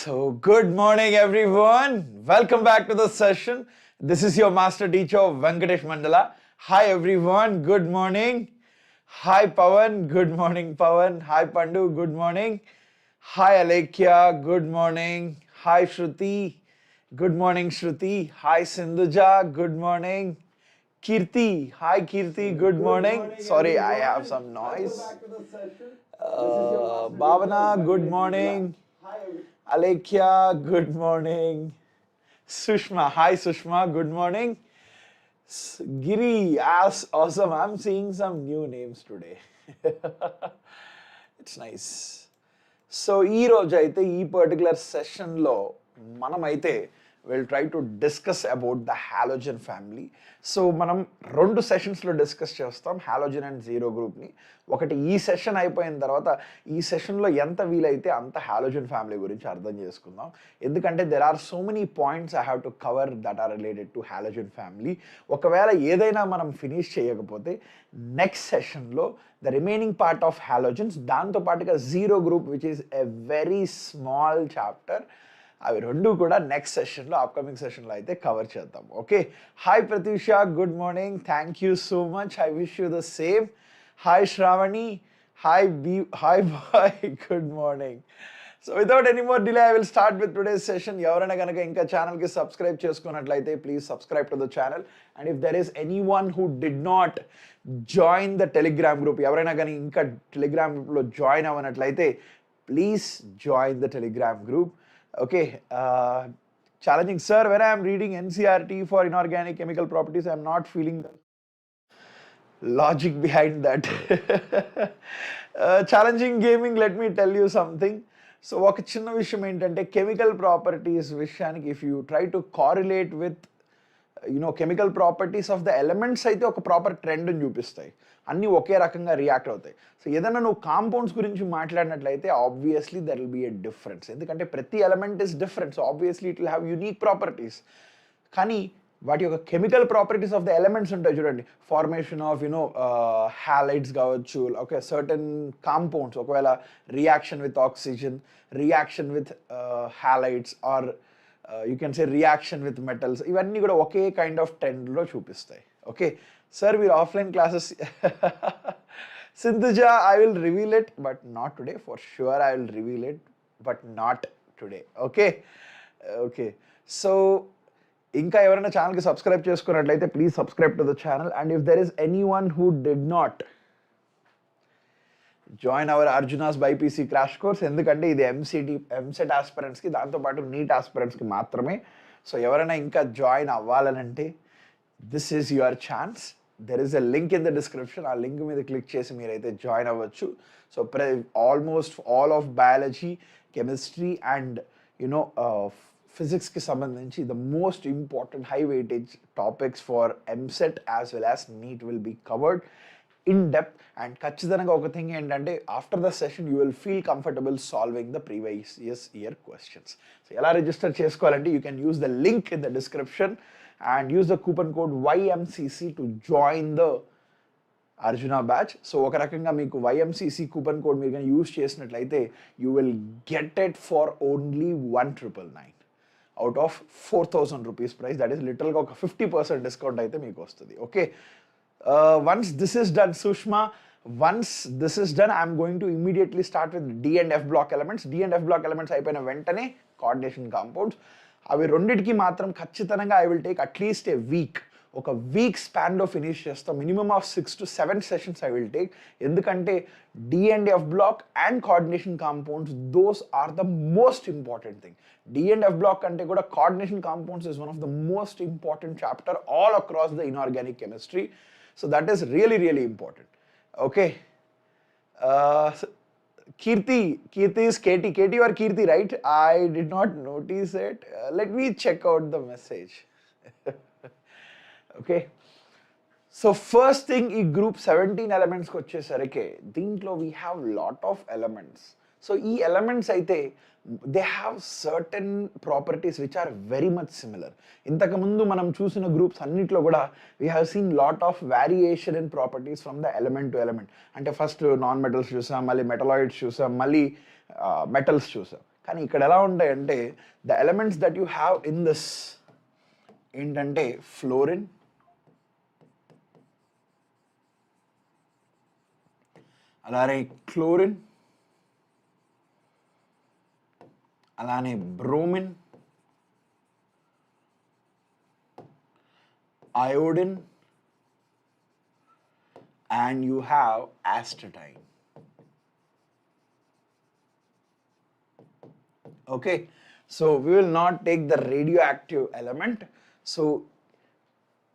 So, good morning, everyone. Welcome back to the session. This is your master teacher, Venkatesh Mandala. Hi, everyone. Good morning. Hi, Pawan. Good morning, Pawan. Hi, Pandu. Good morning. Hi, Alekia. Good morning. Hi, Shruti. Good morning, Shruti. Hi, Sindhuja. Good morning. Kirti. Hi, Kirti. Good morning. Sorry, I have some noise. Bhavana, good morning. Alekia, good morning. Sushma, hi Sushma, good morning. Giri, as awesome. I'm seeing some new names today. It's nice. So ఈ రోజు అయితే ఈ particular సెషన్లో మనమైతే will try to discuss about the halogen family. So మనం రెండు సెషన్స్లో discuss చేస్తాం halogen and zero గ్రూప్ని. ఒకటి ఈ సెషన్ అయిపోయిన తర్వాత ఈ సెషన్లో ఎంత వీలైతే అంత హాలోజన్ ఫ్యామిలీ గురించి అర్థం చేసుకుందాం. ఎందుకంటే there are so many points I have to cover that are related to halogen family. ఒకవేళ ఏదైనా మనం ఫినిష్ చేయకపోతే నెక్స్ట్ సెషన్లో the remaining part of halogens, దాంతోపాటుగా zero group which is a very small chapter, అవి రెండు కూడా నెక్స్ట్ సెషన్లో అప్కమింగ్ సెషన్లో అయితే కవర్ చేద్దాం. Okay, hi Pratyusha, good morning, thank you so much, I wish you the same. Hi Sravani, hi bye, good morning. So without any more delay I will start with today's session. ఎవరైనా కనుక ఇంకా ఛానల్కి subscribe చేసుకున్నట్లయితే please subscribe to the channel. And if there is anyone who did not join the Telegram group, ఎవరైనా కానీ ఇంకా Telegram గ్రూప్లో join అవ్వనట్లయితే please join the Telegram group. Okay, challenging sir, when I am reading NCERT for inorganic chemical properties, I am not feeling the logic behind that. Challenging gaming, let me tell you something. So ఒక చిన్న విషయం ఏంటంటే chemical properties విషయానికి if you try to correlate with chemical properties of the elements అయితే ఒక proper ట్రెండ్ని చూపిస్తాయి, అన్నీ ఒకే రకంగా రియాక్ట్ అవుతాయి. సో ఏదైనా నువ్వు కాంపౌండ్స్ గురించి మాట్లాడినట్లయితే obviously there will be a difference, ఎందుకంటే ప్రతి element is different. So obviously it will have unique properties. కానీ వాటి యొక్క chemical properties of the elements ఉంటాయి చూడండి, ఫార్మేషన్ ఆఫ్ హ్యాలైడ్స్ కావచ్చు, ఓకే, సర్టన్ కాంపౌండ్స్, ఒకవేళ reaction with oxygen, reaction with halides, or you can say reaction with metals, ఇవన్నీ కూడా ఒకే కైండ్ ఆఫ్ ట్రెండ్లో చూపిస్తాయి. ఓకే సార్, మీరు offline classes Sindhuja, I will reveal it but not today. For sure I will reveal it but not today. Okay okay, so ఇంకా ఎవరైనా ఛానల్కి subscribe చేసుకున్నట్లయితే please subscribe to the channel. And if there is anyone who did not join hour Arjuna's BiPC crash course, ఎందుకంటే ఇది ఎంసెట్ ఆస్పిరెంట్స్కి, దాంతోపాటు neat ఆస్పిరెంట్స్కి మాత్రమే. So ఎవరైనా ఇంకా జాయిన్ అవ్వాలనంటే this is your chance. There is a link in the description, ఆ link మీద click చేసి మీరైతే జాయిన్ అవ్వచ్చు. So almost all of biology, chemistry and ఫిజిక్స్కి సంబంధించి the most important high weightage topics for EAMCET as well as NEET will be covered in depth. And ఖచ్చితంగా ఒక thing ఏంటంటే after the session you will feel comfortable solving the previous year questions. So ఎలా register చేసుకోవాలంటే you can use the link in the description and use the coupon code YMCC to join the Arjuna batch. So ఒక రకంగా మీకు YMCC coupon code మీరు కానీ use చేసినట్లయితే you will get it for only 1999 out of 4000 rupees price. That is లిటరల్గా ఒక 50% discount అయితే మీకు వస్తుంది. Okay, once this is done Sushma, once this is done I'm going to immediately start with D and F block elements. D and F block elements అయిపోయిన వెంటనే coordination compounds, అవి రెండింటికి మాత్రం ఖచ్చితంగా I will take at least a week, ఒక week స్పాన్లో finish చేస్తాం. Minimum of 6 to 7 sessions I will take, ఎందుకంటే D and F block and coordination compounds those are the most important thing. D and F block అంటే కూడా coordination compounds is one of the most important chapter all across the inorganic chemistry. So that is really really important. Okay, Kirti is Katie or Kirti, right? I did not notice it. Let me check out the message. Okay. So first thing, ఈ group 17 elements వచ్చేసరికి దీంట్లో we have lot of elements. So ఈ elements అయితే they have certain properties which are very much similar. ఇంతకుముందు మనం చూసిన groups అన్నిట్లో కూడా we have seen lot of variation in properties from the element to element. అంటే ఫస్ట్ నాన్ మెటల్స్ చూసాం, మళ్ళీ మెటలాయిడ్స్ చూసాం, మళ్ళీ మెటల్స్ చూసాం. కానీ ఇక్కడ ఎలా ఉంటాయంటే the elements that you have in this ఏంటంటే ఫ్లోరిన్, అలానే క్లోరిన్, అలానే bromine, iodine, and you have astatine. Okay, so we will not take the radioactive element. So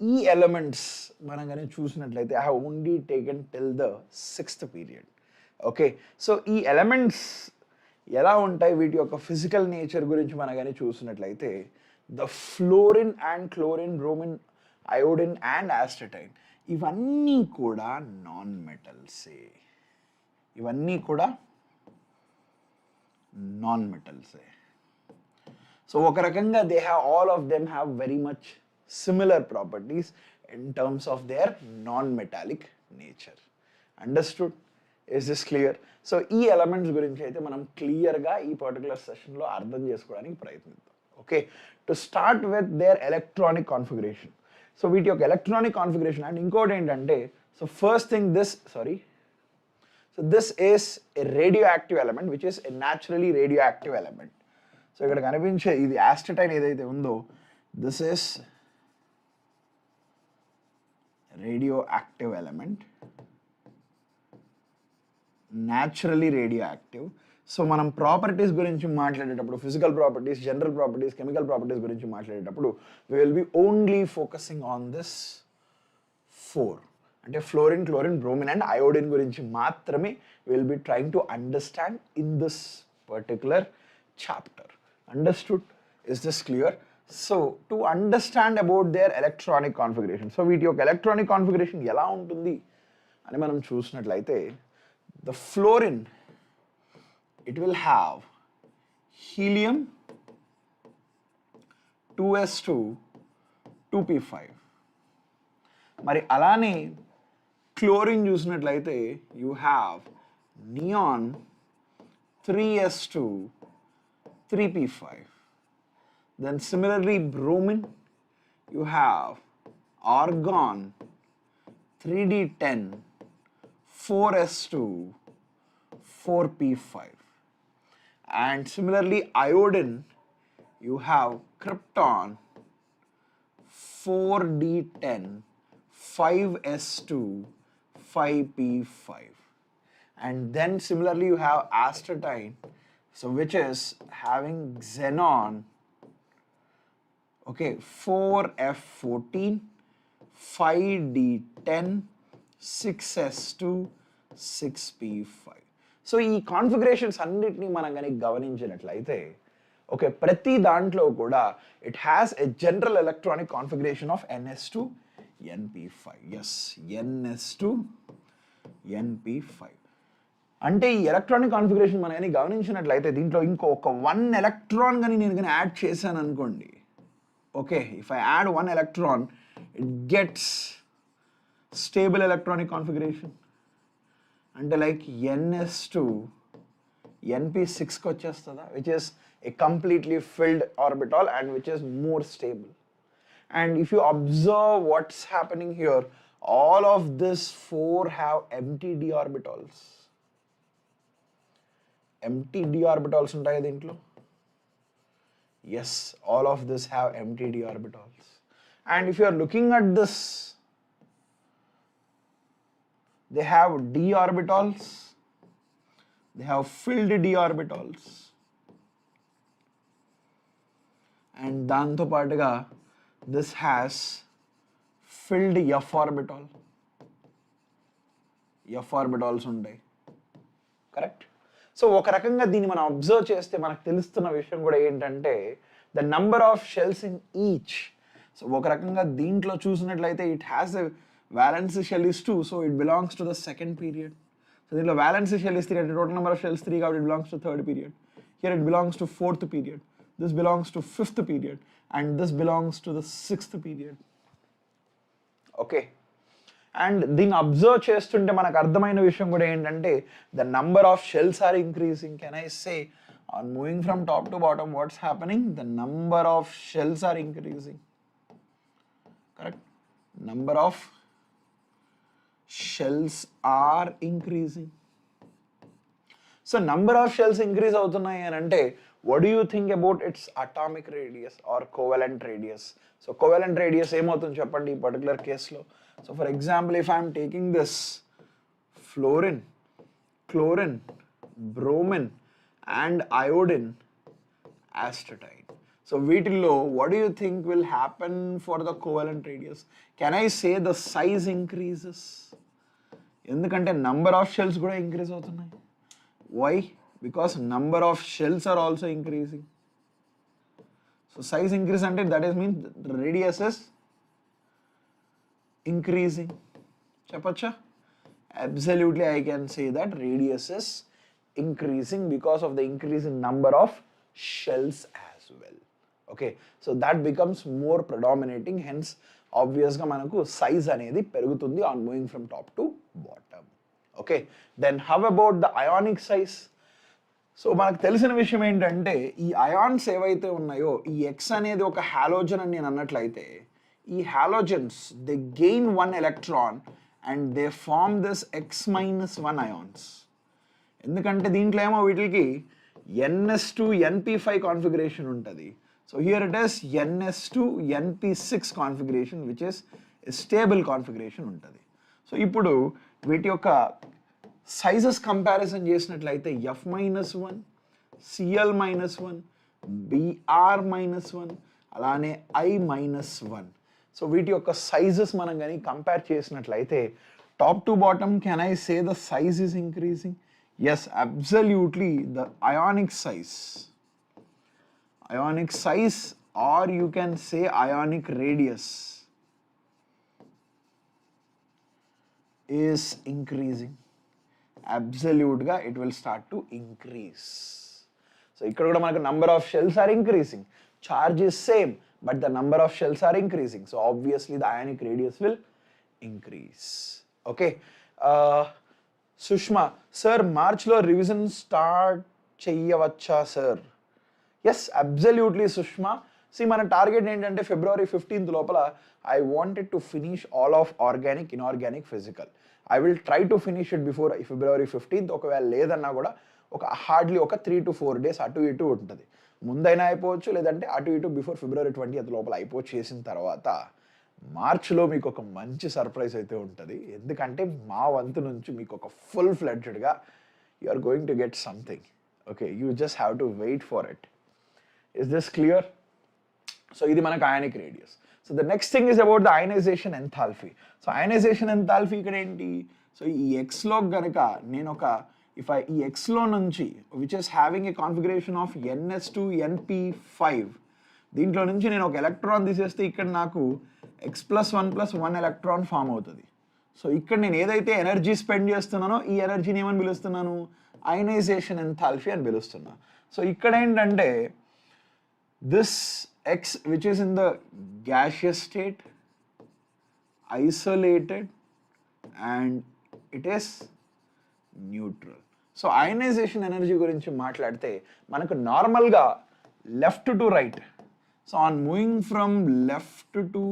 ఈ ఎలిమెంట్స్ మనం కానీ చూసినట్లయితే I have only taken till the 6th period. Okay, so ఈ elements ఎలా ఉంటాయి, వీటి యొక్క ఫిజికల్ నేచర్ గురించి మనం కానీ చూసినట్లయితే the fluorine and chlorine, bromine, iodine and astatine ఇవన్నీ కూడా నాన్ మెటల్సే. ఇవన్నీ కూడా నాన్ మెటల్సే. సో ఒక రకంగా they have all of them have very much similar properties in terms of their non metallic nature. Understood? Is this clear? So ఈ elements గురించి అయితే మనం క్లియర్గా ఈ పర్టికులర్ సెషన్లో అర్థం చేసుకోవడానికి ప్రయత్నిద్దాం. Okay, to start with their electronic configuration. So వీటి యొక్క ఎలక్ట్రానిక్ కాన్ఫిగరేషన్ అండ్ ఇంకోటి ఏంటంటే, so first thing so this is a radioactive element which is a naturally radioactive element. So ఇక్కడ కనిపించే ఇది ఆస్టటైన్ ఏదైతే ఉందో this is radioactive element, naturally radioactive. So మనం properties గురించి మాట్లాడేటప్పుడు, physical properties, general properties, chemical properties గురించి మాట్లాడేటప్పుడు we will be only focusing on this 4, అంటే fluorine, chlorine, bromine and iodine గురించి మాత్రమే will be trying to understand in this particular chapter. Understood? Is this clear? So to understand about their electronic configuration, so వీటి యొక్క electronic configuration ఎలా ఉంటుంది అని మనం చూసినట్లయితే the fluorine, it will have helium 2s2 2p5. మరి అలానే chlorine చూసినట్లయితే you have neon 3s2 3p5. Then similarly bromine, you have argon 3d10 4s2 4p5. And similarly iodine, you have krypton 4d10 5s2 5p5. And then similarly you have astatine, so which is having xenon, okay, 4f14 5d10 6s2 6p5. So ఈ configurations అన్నిటినీ మనం కానీ గమనించినట్లయితే okay, ప్రతి దాంట్లో కూడా it has a general electronic configuration of ns2 np5. Yes, ns2 np5. అంటే ఈ ఎలక్ట్రానిక్ కాన్ఫిగరేషన్ మనం కానీ గమనించినట్లయితే దీంట్లో ఇంకొక 1 ఎలక్ట్రాన్ కానీ నేను కానీ యాడ్ చేశాను అనుకోండి. Okay, if I add 1 electron it gets stable electronic configuration, అంటే లైక్ ns2 np6 కి వచ్చేస్తుందా, which is a completely filled orbital and which is more stable. And if you observe what's happening here, all of this 4 have empty d orbitals. Empty d orbitals ఉంటాయి దీంట్లో. Yes, all of this have empty d orbitals. And if you are looking at this, they have d orbitals, they have filled d orbitals, and దాంతో పాటుగా this has filled f orbital. f orbitals ఉంటాయి, correct? So ఒక రకంగా దీన్ని మనం observe చేస్తే మనకు తెలుస్తున్న విషయం కూడా ఏంటంటే the number of shells in each. So ఒక రకంగా దీంట్లో చూసినట్లయితే it has a valence shell is 2, so it belongs to the second period. So దీంట్లో valence shell is 3, total number of shells 3 కాబట్టి it belongs to third period. Here it belongs to fourth period. This belongs to fifth period, and this belongs to the sixth period. Okay. And దీన్ని observe చేస్తుంటే మనకు అర్థమైన విషయం కూడా ఏంటంటే the number of shells are increasing. Can I say On moving from top to bottom, what's happening? The number of shells are increasing. Correct? Number of shells are increasing. So number of shells increase అవుతున్నాయి అని అంటే what do you think about its atomic radius or covalent radius? So covalent radius ఏమవుతుంది చెప్పండి ఈ particular కేసులో. So for example, if I am taking this fluorine, chlorine, bromine and iodine astatine. So వీటిల్లో what do you think will happen for the covalent radius? Can I say the size increases? ఎందుకంటే number of shells కూడా increase అవుతున్నాయి. Why? Because number of shells are also increasing. So size increase అంటే that is means the radius is increasing. చెప్పచ్చా? Absolutely, I can say that radius is increasing because of the increase in number of shells as well. Okay, so that becomes more predominating, hence obviously manaku size anedi perugutundi on moving from top to bottom. Okay, then how about the ionic size? So మనకు తెలిసిన విషయం ఏంటంటే ఈ ions ఏవైతే ఉన్నాయో ఈ X అనేది ఒక హాలోజన్ అని నేను అన్నట్లయితే ఈ halogens they gain 1 electron and they form this X-1 ions. ఎందుకంటే దీంట్లో ఏమో వీటికి NS2 NP5 కాన్ఫిగరేషన్ ఉంటుంది. So here it is NS2 NP6 configuration which is stable configuration ఉంటుంది. సో ఇప్పుడు వీటి యొక్క సైజెస్ కంపారిజన్ చేసినట్లయితే F-1, Cl-1, Br-1 అలానే I-1. సో వీటి యొక్క సైజెస్ మనం కానీ కంపేర్ చేసినట్లయితే top to bottom can I say the size is increasing? Yes, absolutely. The ionic size or you can say ionic radius is increasing. Absolute ga it will start to increase. So ikkada kuda manaku number of shells are increasing, charge is same but the number of shells are increasing, so obviously the ionic radius will increase. Okay, Sushma sir, March lo revision start cheyavacha sir? Yes, absolutely Sushma. See, మన target ఏంటంటే February 15th లోపల I wanted to finish all of organic, inorganic, physical. I will try to finish it before February 15th. ఒకవేళ లేదన్నా కూడా ఒక hardly ఒక 3 to 4 days అటు ఇటు ఉంటుంది. ముందైనా అయిపోవచ్చు, లేదంటే అటు ఇటు బిఫోర్ February 20th లోపల చేసిన తర్వాత మార్చ్లో మీకు ఒక మంచి సర్ప్రైజ్ అయితే ఉంటుంది. ఎందుకంటే మా వంతు నుంచి మీకు ఒక ఫుల్ ఫ్లెడ్జ్డ్గా you are going to get something. Okay, you just have to wait for it. Is this clear? So ఇది మనకు ionic radius. So the next thing is about the ionization enthalpy. So ionization enthalpy ఇక్కడ ఏంటి? So ఈ X లో గనక నేను ఒక ఈ X లో నుంచి which is having a configuration of NS2 NP5, దీంట్లో నుంచి నేను ఒక ఎలక్ట్రాన్ తీసేస్తే ఇక్కడ నాకు X+1+1 ఎలక్ట్రాన్ ఫామ్ అవుతుంది. సో ఇక్కడ నేను ఏదైతే ఎనర్జీ స్పెండ్ చేస్తున్నానో ఈ ఎనర్జీని ఏమని పిలుస్తున్నాను? అయనైజేషన్ ఎంథాల్పీ అని పిలుస్తున్నా. సో ఇక్కడ ఏంటంటే this X which is in the gaseous state, isolated and it is neutral. So ionization energy గురించి మాట్లాడితే మనకు నార్మల్గా left to right, so on moving from left to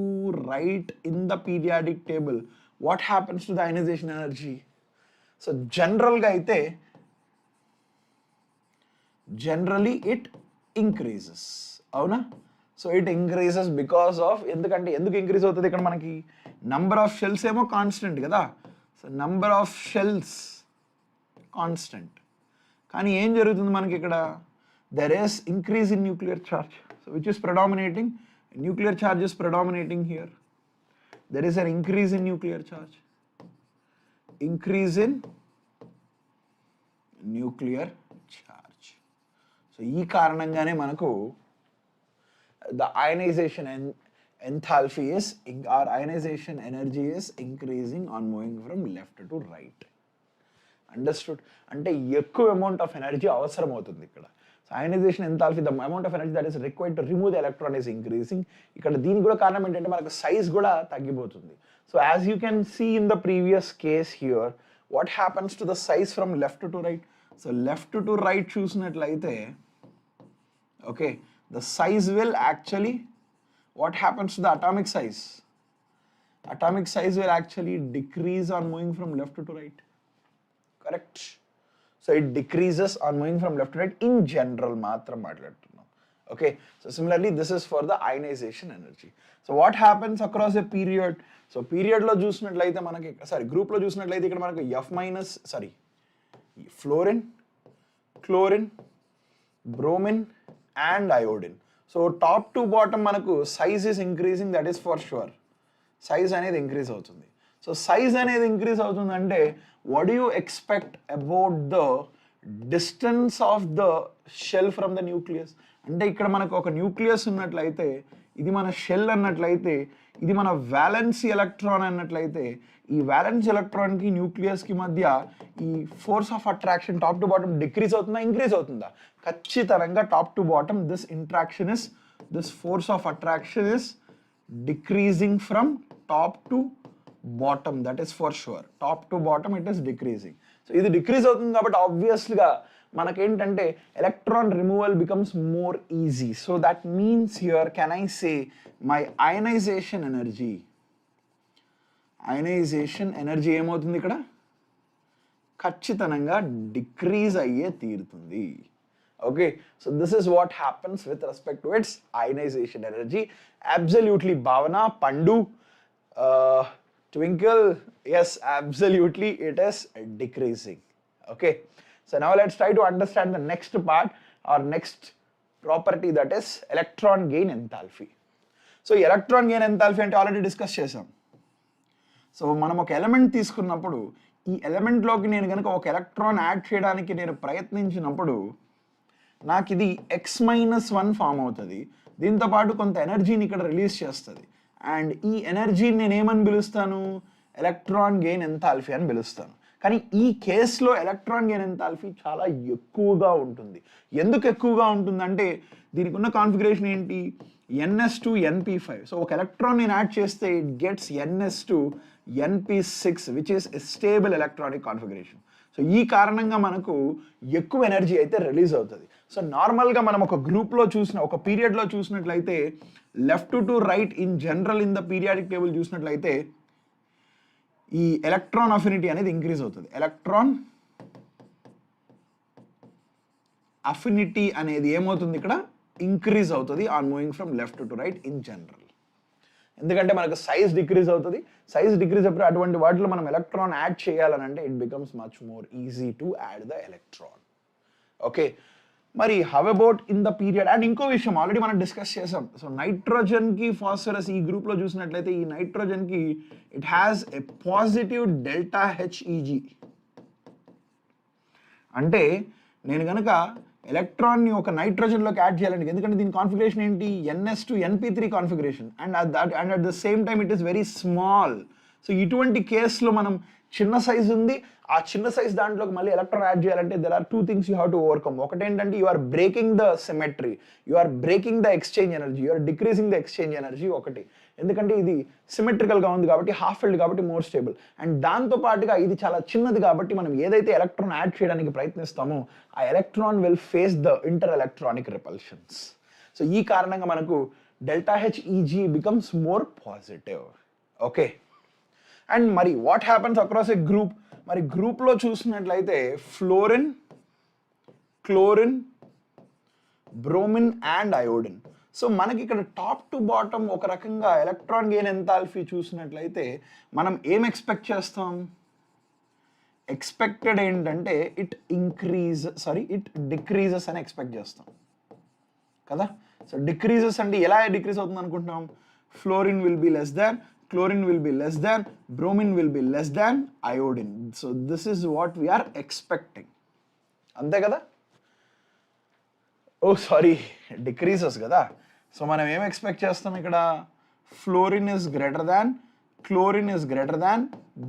right in the periodic table what happens to the ionization energy? So జనరల్గా అయితే generally it increases. అవునా? So it increases because of ఎందుకు increase అవుతుంది? ఇక్కడ మనకి నంబర్ ఆఫ్ షెల్స్ ఏమో constant కదా. So number of shells constant, కానీ ఏం జరుగుతుంది మనకి ఇక్కడ? There is increase in nuclear charge, so which is predominating, nuclear charge is predominating here. There is an increase in nuclear charge, increase in nuclear charge. So ఈ కారణంగానే మనకు the ionization enthalpy is, or ionization energy is increasing on moving from left to right. Understood? అంటే ఎక్కువ amount of energy అవసరం అవుతుంది ఇక్కడ. So ionization enthalpy, the amount of energy that is required to remove the electron is increasing. ఇక్కడ దీనికి కూడా కారణం ఏంటంటే మనకు సైజ్ కూడా తగ్గిపోతుంది. So as you can see in the previous case here, what happens to the size from left to right? So left to right చూసినట్లయితే Okay, the size will actually, what happens to the atomic size? Atomic size will actually decrease on moving from left to right. Correct? So it decreases on moving from left to right in general matram maatladutunnam. Okay, so similarly this is for the ionization energy. So what happens across a period? So period lo chusinattlaithe manaki group lo chusinattlaithe ikkada manaku F minus fluorine, chlorine, bromine and iodine. So top to bottom manaku size is increasing, that is for sure. Size అనేది increase అవుతుంది. So size అనేది increase అవుతుందంటే what do you expect about the distance of the shell from the nucleus? అంటే ఇక్కడ మనకు ఒక nucleus ఉన్నట్లయితే ఇది మన షెల్ అన్నట్లయితే ఇది మన వ్యాలెన్సీ ఎలక్ట్రాన్ అన్నట్లయితే ఈ వ్యాలెన్స్ ఎలక్ట్రాన్కి న్యూక్లియస్కి మధ్య ఈ force of attraction top to bottom decrease అవుతుందా, ఇంక్రీజ్ అవుతుందా? ఖచ్చితంగా top to bottom this force of attraction is decreasing from top to bottom, that is for sure. Top to bottom it is decreasing. So ఇది decrease అవుతుంది కాబట్టి obviously గా మనకేంటంటే electron removal becomes more easy. So that means here can I say my ionization energy ఏమవుతుంది ఇక్కడ? ఖచ్చితంగా decrease అయ్యే తీరుతుంది. Okay, so this is what happens with respect to its ionization energy. Absolutely, Bhavana, Pandu, Twinkle, yes, absolutely it is decreasing. Okay, so now let's try to understand the next part or next property, that is electron gain enthalpy. So electron gain enthalpy అంటే already discuss చేసాం. So మనం ఒక element తీసుకున్నప్పుడు ఈ ఎలిమెంట్లోకి నేను కనుక ఒక electron add చేయడానికి నేను ప్రయత్నించినప్పుడు నాకు ఇది X-1 ఫామ్ అవుతుంది. దీంతో పాటు కొంత ఎనర్జీని ఇక్కడ రిలీజ్ చేస్తుంది. అండ్ ఈ ఎనర్జీని నేను ఏమని పిలుస్తాను? ఎలక్ట్రాన్ గెయిన్ ఎంథాల్ఫీ అని పిలుస్తాను. కానీ ఈ కేసులో ఎలక్ట్రాన్ గెయిన్ ఎంథాల్ఫీ చాలా ఎక్కువగా ఉంటుంది. ఎందుకు ఎక్కువగా ఉంటుందంటే దీనికి ఉన్న కాన్ఫిగరేషన్ ఏంటి? ns2 np5. సో ఒక ఎలక్ట్రాన్ నేను యాడ్ చేస్తే it gets ns2 np6 which is stable electronic configuration. So ఈ కారణంగా మనకు ఎక్కువ ఎనర్జీ అయితే రిలీజ్ అవుతుంది. సో నార్మల్గా మనం ఒక గ్రూప్లో ఒక పీరియడ్లో చూసినట్లయితే left to right in general in the periodic table చూసినట్లయితే ఈ ఎలక్ట్రాన్ అఫినిటీ అనేది ఇంక్రీజ్ అవుతుంది. ఎలక్ట్రాన్ అఫినిటీ అనేది ఏమవుతుంది ఇక్కడ? ఇంక్రీజ్ అవుతుంది on moving from left to right in general. ఎందుకంటే మనకు సైజ్ డిక్రీజ్ అవుతుంది. సైజ్ డిక్రీజ్ అప్పుడు అటువంటి వాటిలో మనం ఎలక్ట్రాన్ యాడ్ చేయాలని అంటే it becomes much more easy to add the electron. Okay, మరి how about in the period? And ఇంకో విషయం ఆల్రెడీ మనం డిస్కస్ చేసాం. సో నైట్రోజన్కి ఫాస్ఫరస్ ఈ గ్రూప్లో చూసినట్లయితే ఈ నైట్రోజన్కి it has a positive delta HEG. అంటే నేను కనుక ఎలక్ట్రాన్ని ఒక నైట్రోజన్లోకి యాడ్ చేయాలండి, ఎందుకంటే దీని కాన్ఫిగరేషన్ ఏంటి? ns2 np3 configuration. And at the same time it is very small. So ఇటువంటి కేసులో మనం చిన్న సైజ్ ఉంది, ఆ చిన్న సైజ్ దాంట్లోకి మళ్ళీ ఎలక్ట్రాన్ యాడ్ చేయాలంటే there are two things you have to overcome. ఒకటి ఏంటంటే you are breaking the symmetry, you are breaking the exchange energy, you are decreasing the exchange energy ఒకటి. ఎందుకంటే ఇది సిమెట్రికల్గా ఉంది కాబట్టి, హాఫ్ ఫిల్డ్ కాబట్టి మోర్ స్టేబుల్. అండ్ దాంతో పాటుగా ఇది చాలా చిన్నది కాబట్టి మనం ఏదైతే ఎలక్ట్రాన్ యాడ్ చేయడానికి ప్రయత్నిస్తామో ఆ electron will face the inter electronic repulsions. So ఈ కారణంగా మనకు delta HEG becomes more positive. Okay, and మరి what happens across a group? మరి గ్రూప్లో చూసినట్లయితే fluorine, chlorine, bromine and iodine. So మనకి ఇక్కడ టాప్ టు బాటమ్ ఒక రకంగా ఎలక్ట్రాన్ గెయిన్ ఎంథాల్ఫీ చూసినట్లయితే మనం ఏం ఎక్స్పెక్ట్ చేస్తాం? ఎక్స్పెక్టెడ్ ఏంటంటే ఇట్ డిక్రీజెస్ అని ఎక్స్పెక్ట్ చేస్తాం కదా. సో డిక్రీజెస్ అంటే ఎలా డిక్రీజ్ అవుతుంది అనుకుంటున్నాం? Fluorine will be less than, chlorine will be less than, bromine will be less than iodine. So this is what we are expecting. అంతే కదా? ఓ సారీ, డిక్రీజెస్ కదా. సో మనం ఏం ఎక్స్పెక్ట్ చేస్తాం ఇక్కడ? Fluorine is greater than, chlorine is greater than,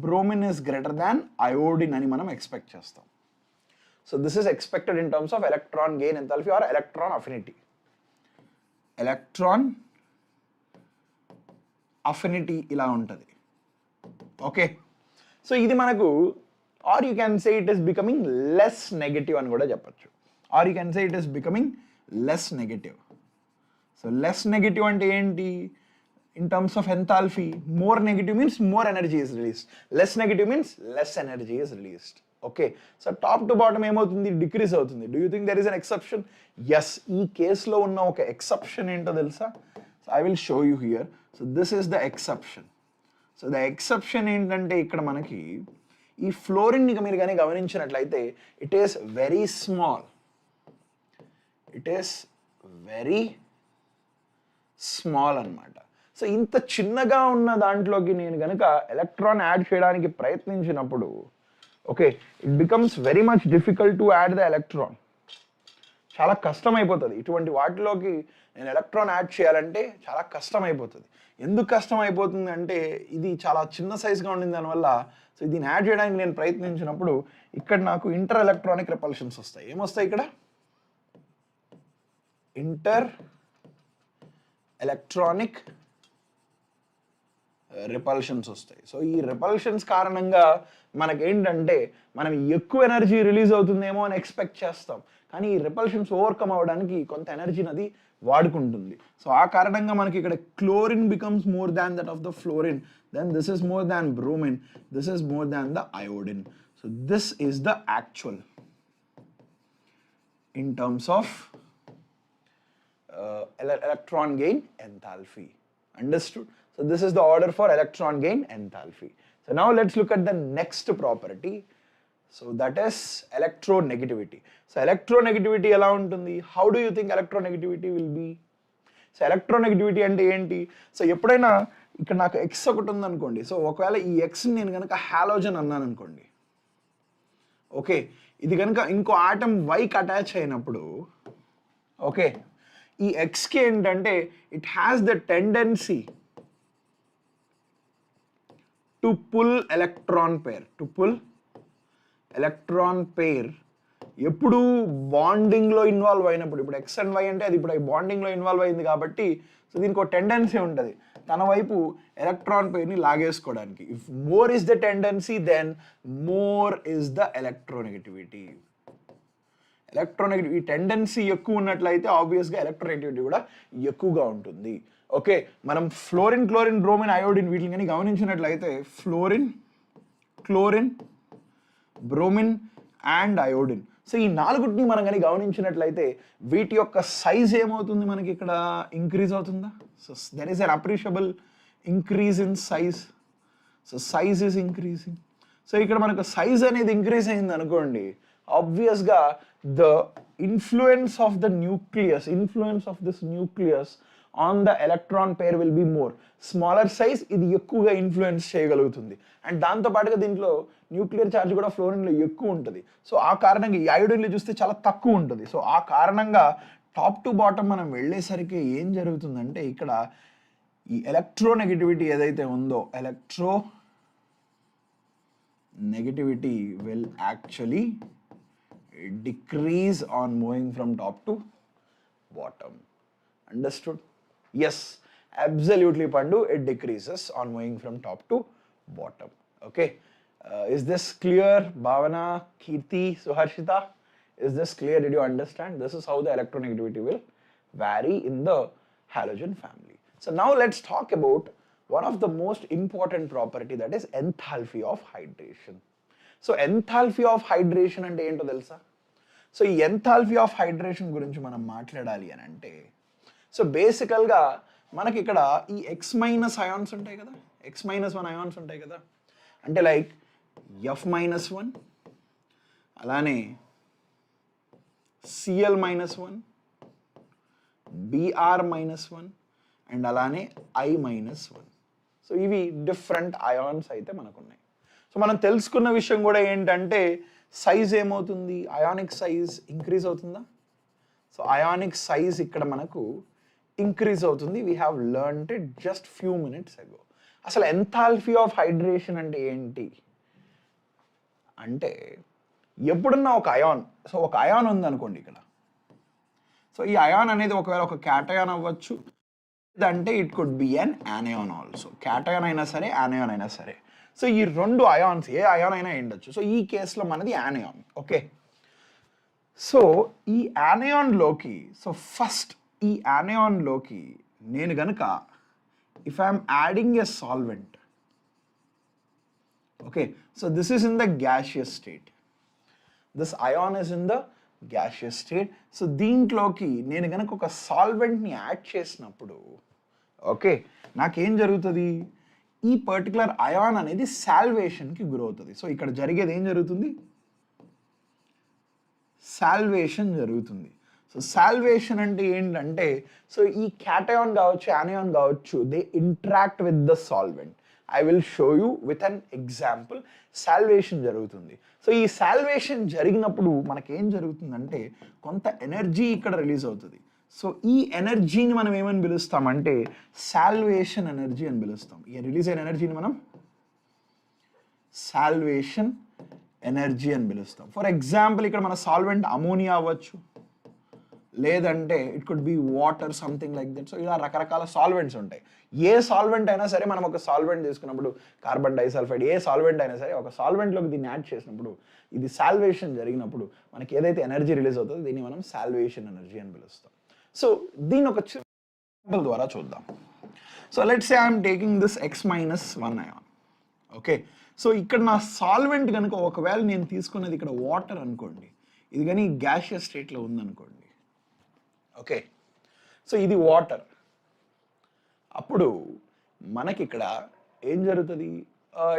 bromine is greater than iodine అని మనం expect చేస్తాం. So this is expected in terms of electron gain enthalpy or electron affinity. Electron affinity ఇలా ఉంటుంది. Okay, so ఇది మనకు or you can say it is becoming less negative అని కూడా చెప్పచ్చు. Or you can say it is becoming less negative. So less negative అంటే ఏంటి? In terms of enthalpy, more negative means more energy is released, less negative means less energy is released. Okay, so top to bottom ఏమవుతుంది? Decrease అవుతుంది. Do you think there is an exception? Yes, ఈ కేసులో ఉన్న ఒక exception ఏంటో తెలుసా? So I will show you here. So this is the exception. So the exception ఏంటంటే ఇక్కడ మనకి ఈ ఫ్లోరిన్ మీరు కానీ గమనించినట్లయితే it is very small, it is very small అన్నమాట. సో ఇంత చిన్నగా ఉన్న దాంట్లోకి నేను కనుక ఎలక్ట్రాన్ యాడ్ చేయడానికి ప్రయత్నించినప్పుడు okay, it becomes very much difficult to add the electron. చాలా కష్టం అయిపోతుంది. ఇటువంటి వాటిలోకి నేను ఎలక్ట్రాన్ యాడ్ చేయాలంటే చాలా కష్టం అయిపోతుంది. ఎందుకు కష్టం అయిపోతుంది అంటే ఇది చాలా చిన్న సైజ్గా ఉండింది దానివల్ల. సో దీన్ని యాడ్ చేయడానికి నేను ప్రయత్నించినప్పుడు ఇక్కడ నాకు ఇంటర్ ఎలక్ట్రానిక్ రిపల్షన్స్ వస్తాయి. ఏమొస్తాయి ఇక్కడ? ఇంటర్ ఎలక్ట్రానిక్ రిపల్షన్స్ వస్తాయి. సో ఈ రిపల్షన్స్ కారణంగా మనకేంటంటే మనం ఎక్కువ ఎనర్జీ రిలీజ్ అవుతుందేమో అని ఎక్స్పెక్ట్ చేస్తాం, కానీ ఈ రిపల్షన్స్ ఓవర్కమ్ అవ్వడానికి కొంత ఎనర్జీని అది వాడుకుంటుంది. సో ఆ కారణంగా మనకి ఇక్కడ chlorine becomes more than that of the fluorine, then this is more than bromine, this is more than the iodine. So this is the actual in terms of electron gain enthalpy. Understood? So this is the order for electron gain enthalpy. So now let's look at the next property. So that is electronegativity. So electronegativity ఎలా ఉంటుంది? How do you think electronegativity will be? So electronegativity అంటే ఏంటి? So ఎప్పుడైనా ఇక్కడ నాకు X ఒకటి ఉందనుకోండి, so ఒకవేళ ఈ ఎక్స్ని నేను కనుక హాలోజన్ అన్నాను అనుకోండి, ఓకే, ఇది కనుక ఇంకో ఆటం వైకి అటాచ్ అయినప్పుడు ఓకే, ఈ ఎక్స్కి ఏంటంటే it has the tendency to pull electron pair, ఎప్పుడు బాండింగ్లో ఇన్వాల్వ్ అయినప్పుడు. ఇప్పుడు ఎక్స్ అండ్ వై అంటే అది ఇప్పుడు బాండింగ్లో ఇన్వాల్వ్ అయింది కాబట్టి సో దీనికి ఒక టెండెన్సీ ఉంటుంది తన వైపు ఎలక్ట్రాన్ పేర్ని లాగేసుకోవడానికి. If more is the tendency then more is the electronegativity. ఈ టెండెన్సీ ఎక్కువ ఉన్నట్లయితే ఆబ్వియస్గా ఎలక్ట్రోనెగటివిటీ కూడా ఎక్కువగా ఉంటుంది. ఓకే, మనం ఫ్లోరిన్, క్లోరిన్, బ్రోమిన్, అయోడిన్ వీటిని కానీ గమనించినట్లయితే fluorine, chlorine, bromine and iodine, so ఈ నాలుగుటిని మనం కానీ గమనించినట్లయితే వీటి యొక్క సైజ్ ఏమవుతుంది మనకి ఇక్కడ? ఇంక్రీజ్ అవుతుందా? So there is an appreciable increase in size. So size is increasing. So ఇక్కడ మనకు సైజ్ అనేది ఇంక్రీజ్ అయింది అనుకోండి, ఆబ్వియస్గా the influence of this nucleus on the electron pair will be more. Smaller size ఇది ఎక్కువగా ఇన్ఫ్లుయెన్స్ చేయగలుగుతుంది. అండ్ దాంతోపాటుగా దీంట్లో న్యూక్లియర్ ఛార్జ్ కూడా ఫ్లోరిన్లో ఎక్కువ ఉంటుంది. సో ఆ కారణంగా ఈ అయోడిన్లో చూస్తే చాలా తక్కువ ఉంటుంది. సో ఆ కారణంగా టాప్ టు బాటమ్ మనం వెళ్ళేసరికి ఏం జరుగుతుందంటే ఇక్కడ ఈ ఎలక్ట్రోనెగటివిటీ ఏదైతే ఉందో, electronegativity will actually decrease on moving from top to bottom. Understood? Yes, absolutely Pandu, it decreases on moving from top to bottom. Okay, is this clear? Bhavana, Kirti, Suharshita, is this clear? Did you understand? This is how the electronegativity will vary in the halogen family. So now let's talk about one of the most important property, that is enthalpy of hydration. So enthalpy of hydration అంటే ఏంటో తెలుసా? So ఈ enthalpy of hydration గురించి మనం మాట్లాడాలి అని అంటే so బేసికల్గా మనకి ఇక్కడ ఈ ఎక్స్ మైనస్ అయాన్స్ ఉంటాయి కదా, X-1 అయాన్స్ ఉంటాయి కదా, అంటే లైక్ F-1, అలానే Cl-1, Br-1 అండ్ అలానే I-1. సో ఇవి డిఫరెంట్ అయాన్స్ అయితే మనకు ఉన్నాయి. సో మనం తెలుసుకున్న విషయం కూడా ఏంటంటే సైజ్ ఏమవుతుంది? అయానిక్ సైజ్ ఇంక్రీజ్ అవుతుందా? సో అయానిక్ సైజ్ ఇక్కడ మనకు ఇంక్రీజ్ అవుతుంది. We have learned it just few minutes ago. అసలు ఎంథాల్పీ ఆఫ్ హైడ్రేషన్ అంటే ఏంటి అంటే ఎప్పుడున్నా ఒక అయాన్, సో ఒక అయాన్ ఉందనుకోండి ఇక్కడ, సో ఈ అయాన్ అనేది ఒకవేళ ఒక క్యాటయాన్ అవ్వచ్చు, అంటే it could be an యానయాన్ also. Cation అయినా సరే, యానయాన్ అయినా సరే. సో ఈ రెండు అయాన్స్ ఏ అయాన్ అయినా ఉండొచ్చు. సో ఈ కేసులో మనది యానయాన్. ఓకే, సో ఈ యానయాన్లోకి ఫస్ట్ ఈ యానయాన్లోకి నేను గనుక if I'm adding a solvent, okay, so this is in the gaseous state, this ion is in the gaseous state. So దీంట్లోకి నేను కనుక ఒక సాల్వెంట్ని యాడ్ చేసినప్పుడు, ఓకే, నాకేం జరుగుతుంది, ఈ పర్టికులర్ అయాన్ అనేది సాల్వేషన్కి గురవుతుంది. సో ఇక్కడ జరిగేది ఏం జరుగుతుంది, సాల్వేషన్ జరుగుతుంది. సో సాల్వేషన్ అంటే ఏంటంటే, సో ఈ క్యాటయాన్ కావచ్చు యానయాన్ కావచ్చు, they interact with the solvent. I will show you with an example. Salvation జరుగుతుంది. సో ఈ సాల్వేషన్ జరిగినప్పుడు మనకేం జరుగుతుందంటే కొంత ఎనర్జీ ఇక్కడ రిలీజ్ అవుతుంది. సో ఈ ఎనర్జీని మనం ఏమని పిలుస్తామంటే సాల్వేషన్ ఎనర్జీ అని పిలుస్తాం. ఈ రిలీజ్ అయిన ఎనర్జీని మనం సాల్వేషన్ ఎనర్జీ అని పిలుస్తాం. ఫర్ ఎగ్జాంపుల్ ఇక్కడ మన సాల్వెంట్ అమోనియా అవ్వచ్చు, లేదంటే it could be water, something like that. So ఇలా రకరకాల సాల్వెంట్స్ ఉంటాయి. ఏ సాల్వెంట్ అయినా సరే, మనం ఒక సాల్వెంట్ తీసుకున్నప్పుడు కార్బన్ డైసల్ఫైడ్, ఏ సాల్వెంట్ అయినా సరే ఒక సాల్వెంట్లోకి దీన్ని యాడ్ చేసినప్పుడు, ఇది సాల్వేషన్ జరిగినప్పుడు మనకి ఏదైతే ఎనర్జీ రిలీజ్ అవుతుందో దీన్ని మనం సాల్వేషన్ ఎనర్జీ అని పిలుస్తాం. సో దీన్ని ఒక ఎగ్జాంపుల్ ద్వారా చూద్దాం. So let's say I'm taking this X-1 ion. Okay, so ఇక్కడ నా సాల్వెంట్ కనుక ఒకవేళ నేను తీసుకున్నది ఇక్కడ వాటర్ అనుకోండి, ఇది కానీ గ్యాషియస్ స్టేట్లో ఉందనుకోండి, ఓకే, సో ఇది వాటర్. అప్పుడు మనకి ఇక్కడ ఏం జరుగుతుంది,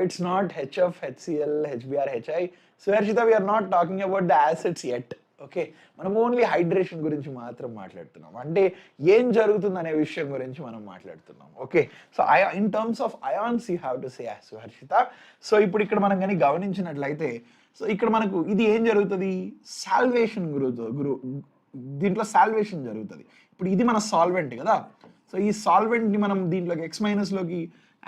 it's not HF, HCl, HBr, HI. So Harshita, we are not talking about the acids yet. Okay, మనం ఓన్లీ హైడ్రేషన్ గురించి మాత్రం మాట్లాడుతున్నాం, అంటే ఏం జరుగుతుంది అనే విషయం గురించి మనం మాట్లాడుతున్నాం. Okay, so in terms of ions you have to say Harshita. So ఇప్పుడు ఇక్కడ మనం కానీ గమనించినట్లయితే, సో ఇక్కడ మనకు ఇది ఏం జరుగుతుంది, సాల్వేషన్ దీంట్లో సాల్వేషన్ జరుగుతుంది. ఇప్పుడు ఇది మన సాల్వెంట్ కదా. సో ఈ సాల్వెంట్ని మనం దీంట్లోకి X-లోకి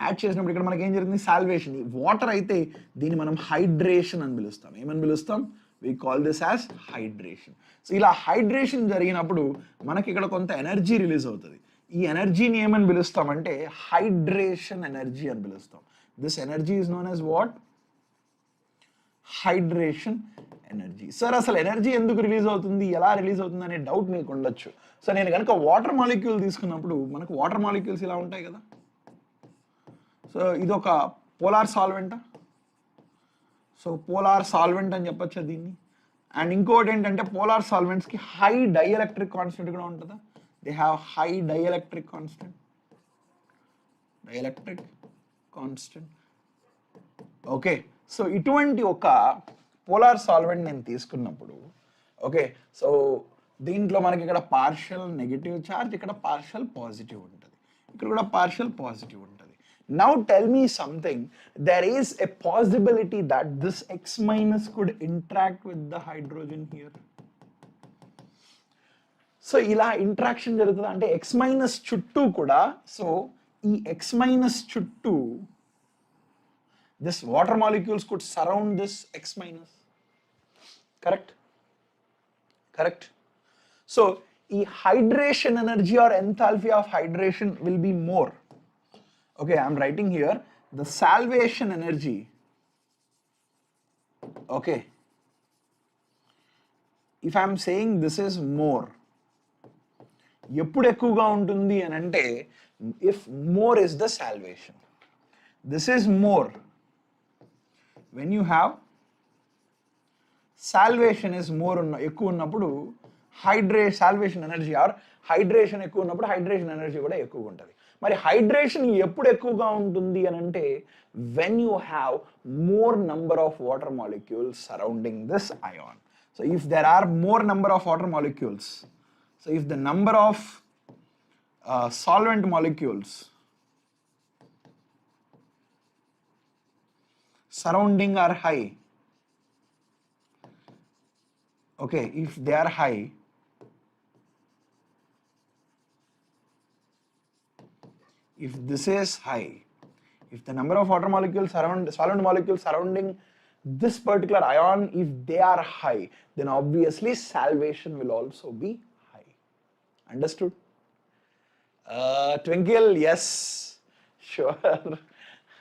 యాడ్ చేసినప్పుడు ఇక్కడ మనకి ఏం జరుగుతుంది, సాల్వేషన్. వాటర్ అయితే దీన్ని మనం హైడ్రేషన్ అని పిలుస్తాం. ఏమని పిలుస్తాం, we call this as hydration. So ఇలా హైడ్రేషన్ జరిగినప్పుడు మనకి ఇక్కడ కొంత ఎనర్జీ రిలీజ్ అవుతుంది. ఈ ఎనర్జీని ఏమని పిలుస్తామంటే హైడ్రేషన్ ఎనర్జీ అని పిలుస్తాం. This energy is known as what, hydration energy. Sir అసలు ఎనర్జీ ఎందుకు రిలీజ్ అవుతుంది, ఎలా రిలీజ్ అవుతుంది అనే డౌట్ మీకు ఉండొచ్చు. సో నేను కనుక వాటర్ మాలిక్యూల్ తీసుకున్నప్పుడు మనకు వాటర్ మాలిక్యూల్స్ ఇలా ఉంటాయి కదా. సో ఇది ఒక పోలార్ సాల్వెంటా, సో పోలార్ సాల్వెంట్ అని చెప్పొచ్చు దీన్ని. అండ్ ఇంకోటి ఏంటంటే పోలార్ సాల్వెంట్స్కి హై డైఎలక్ట్రిక్ కాన్స్టెంట్ కూడా ఉంటుందా, they have high dielectric constant. Okay, so ఇటువంటి ఒక పోలార్ సాల్వెంట్ నేను తీసుకున్నప్పుడు, ఓకే, సో దీంట్లో మనకి ఇక్కడ పార్షియల్ నెగిటివ్ ఛార్జ్, ఇక్కడ పార్షియల్ పాజిటివ్ ఉంటుంది, ఇక్కడ కూడా పార్షియల్ పాజిటివ్ ఉంటుంది. Now tell me something, there is a possibility that this X- could interact with the hydrogen here. So ఇలా ఇంట్రాక్షన్ జరుగుతుంది అంటే X- చుట్టూ కూడా, సో ఈ X- చుట్టూ this water molecules could surround this X-. Correct. So ఈ hydration energy or enthalpy of hydration will be more. Okay, I'm writing here the salvation energy. Okay, if I'm saying this is more, ఎప్పుడు ఎక్కువగా ఉంటుంది అని అంటే if more is the salvation. This is more when you have salvation is more ఎక్కువ ఉన్నప్పుడు salvation energy or hydration ఎక్కువ ఉన్నప్పుడు hydration energy కూడా ఎక్కువగా ఉంటుంది. మరి హైడ్రేషన్ ఎప్పుడు ఎక్కువగా ఉంటుంది అని అంటే when you have more number of water molecules surrounding this ion. So if there are more number of water molecules, so if the number of solvent molecules surrounding are high, okay, if they are high, if this is high, if the number of water molecules solvent molecules surrounding this particular ion, if they are high, then obviously salvation will also be high. Understood? Twinkle, yes, sure.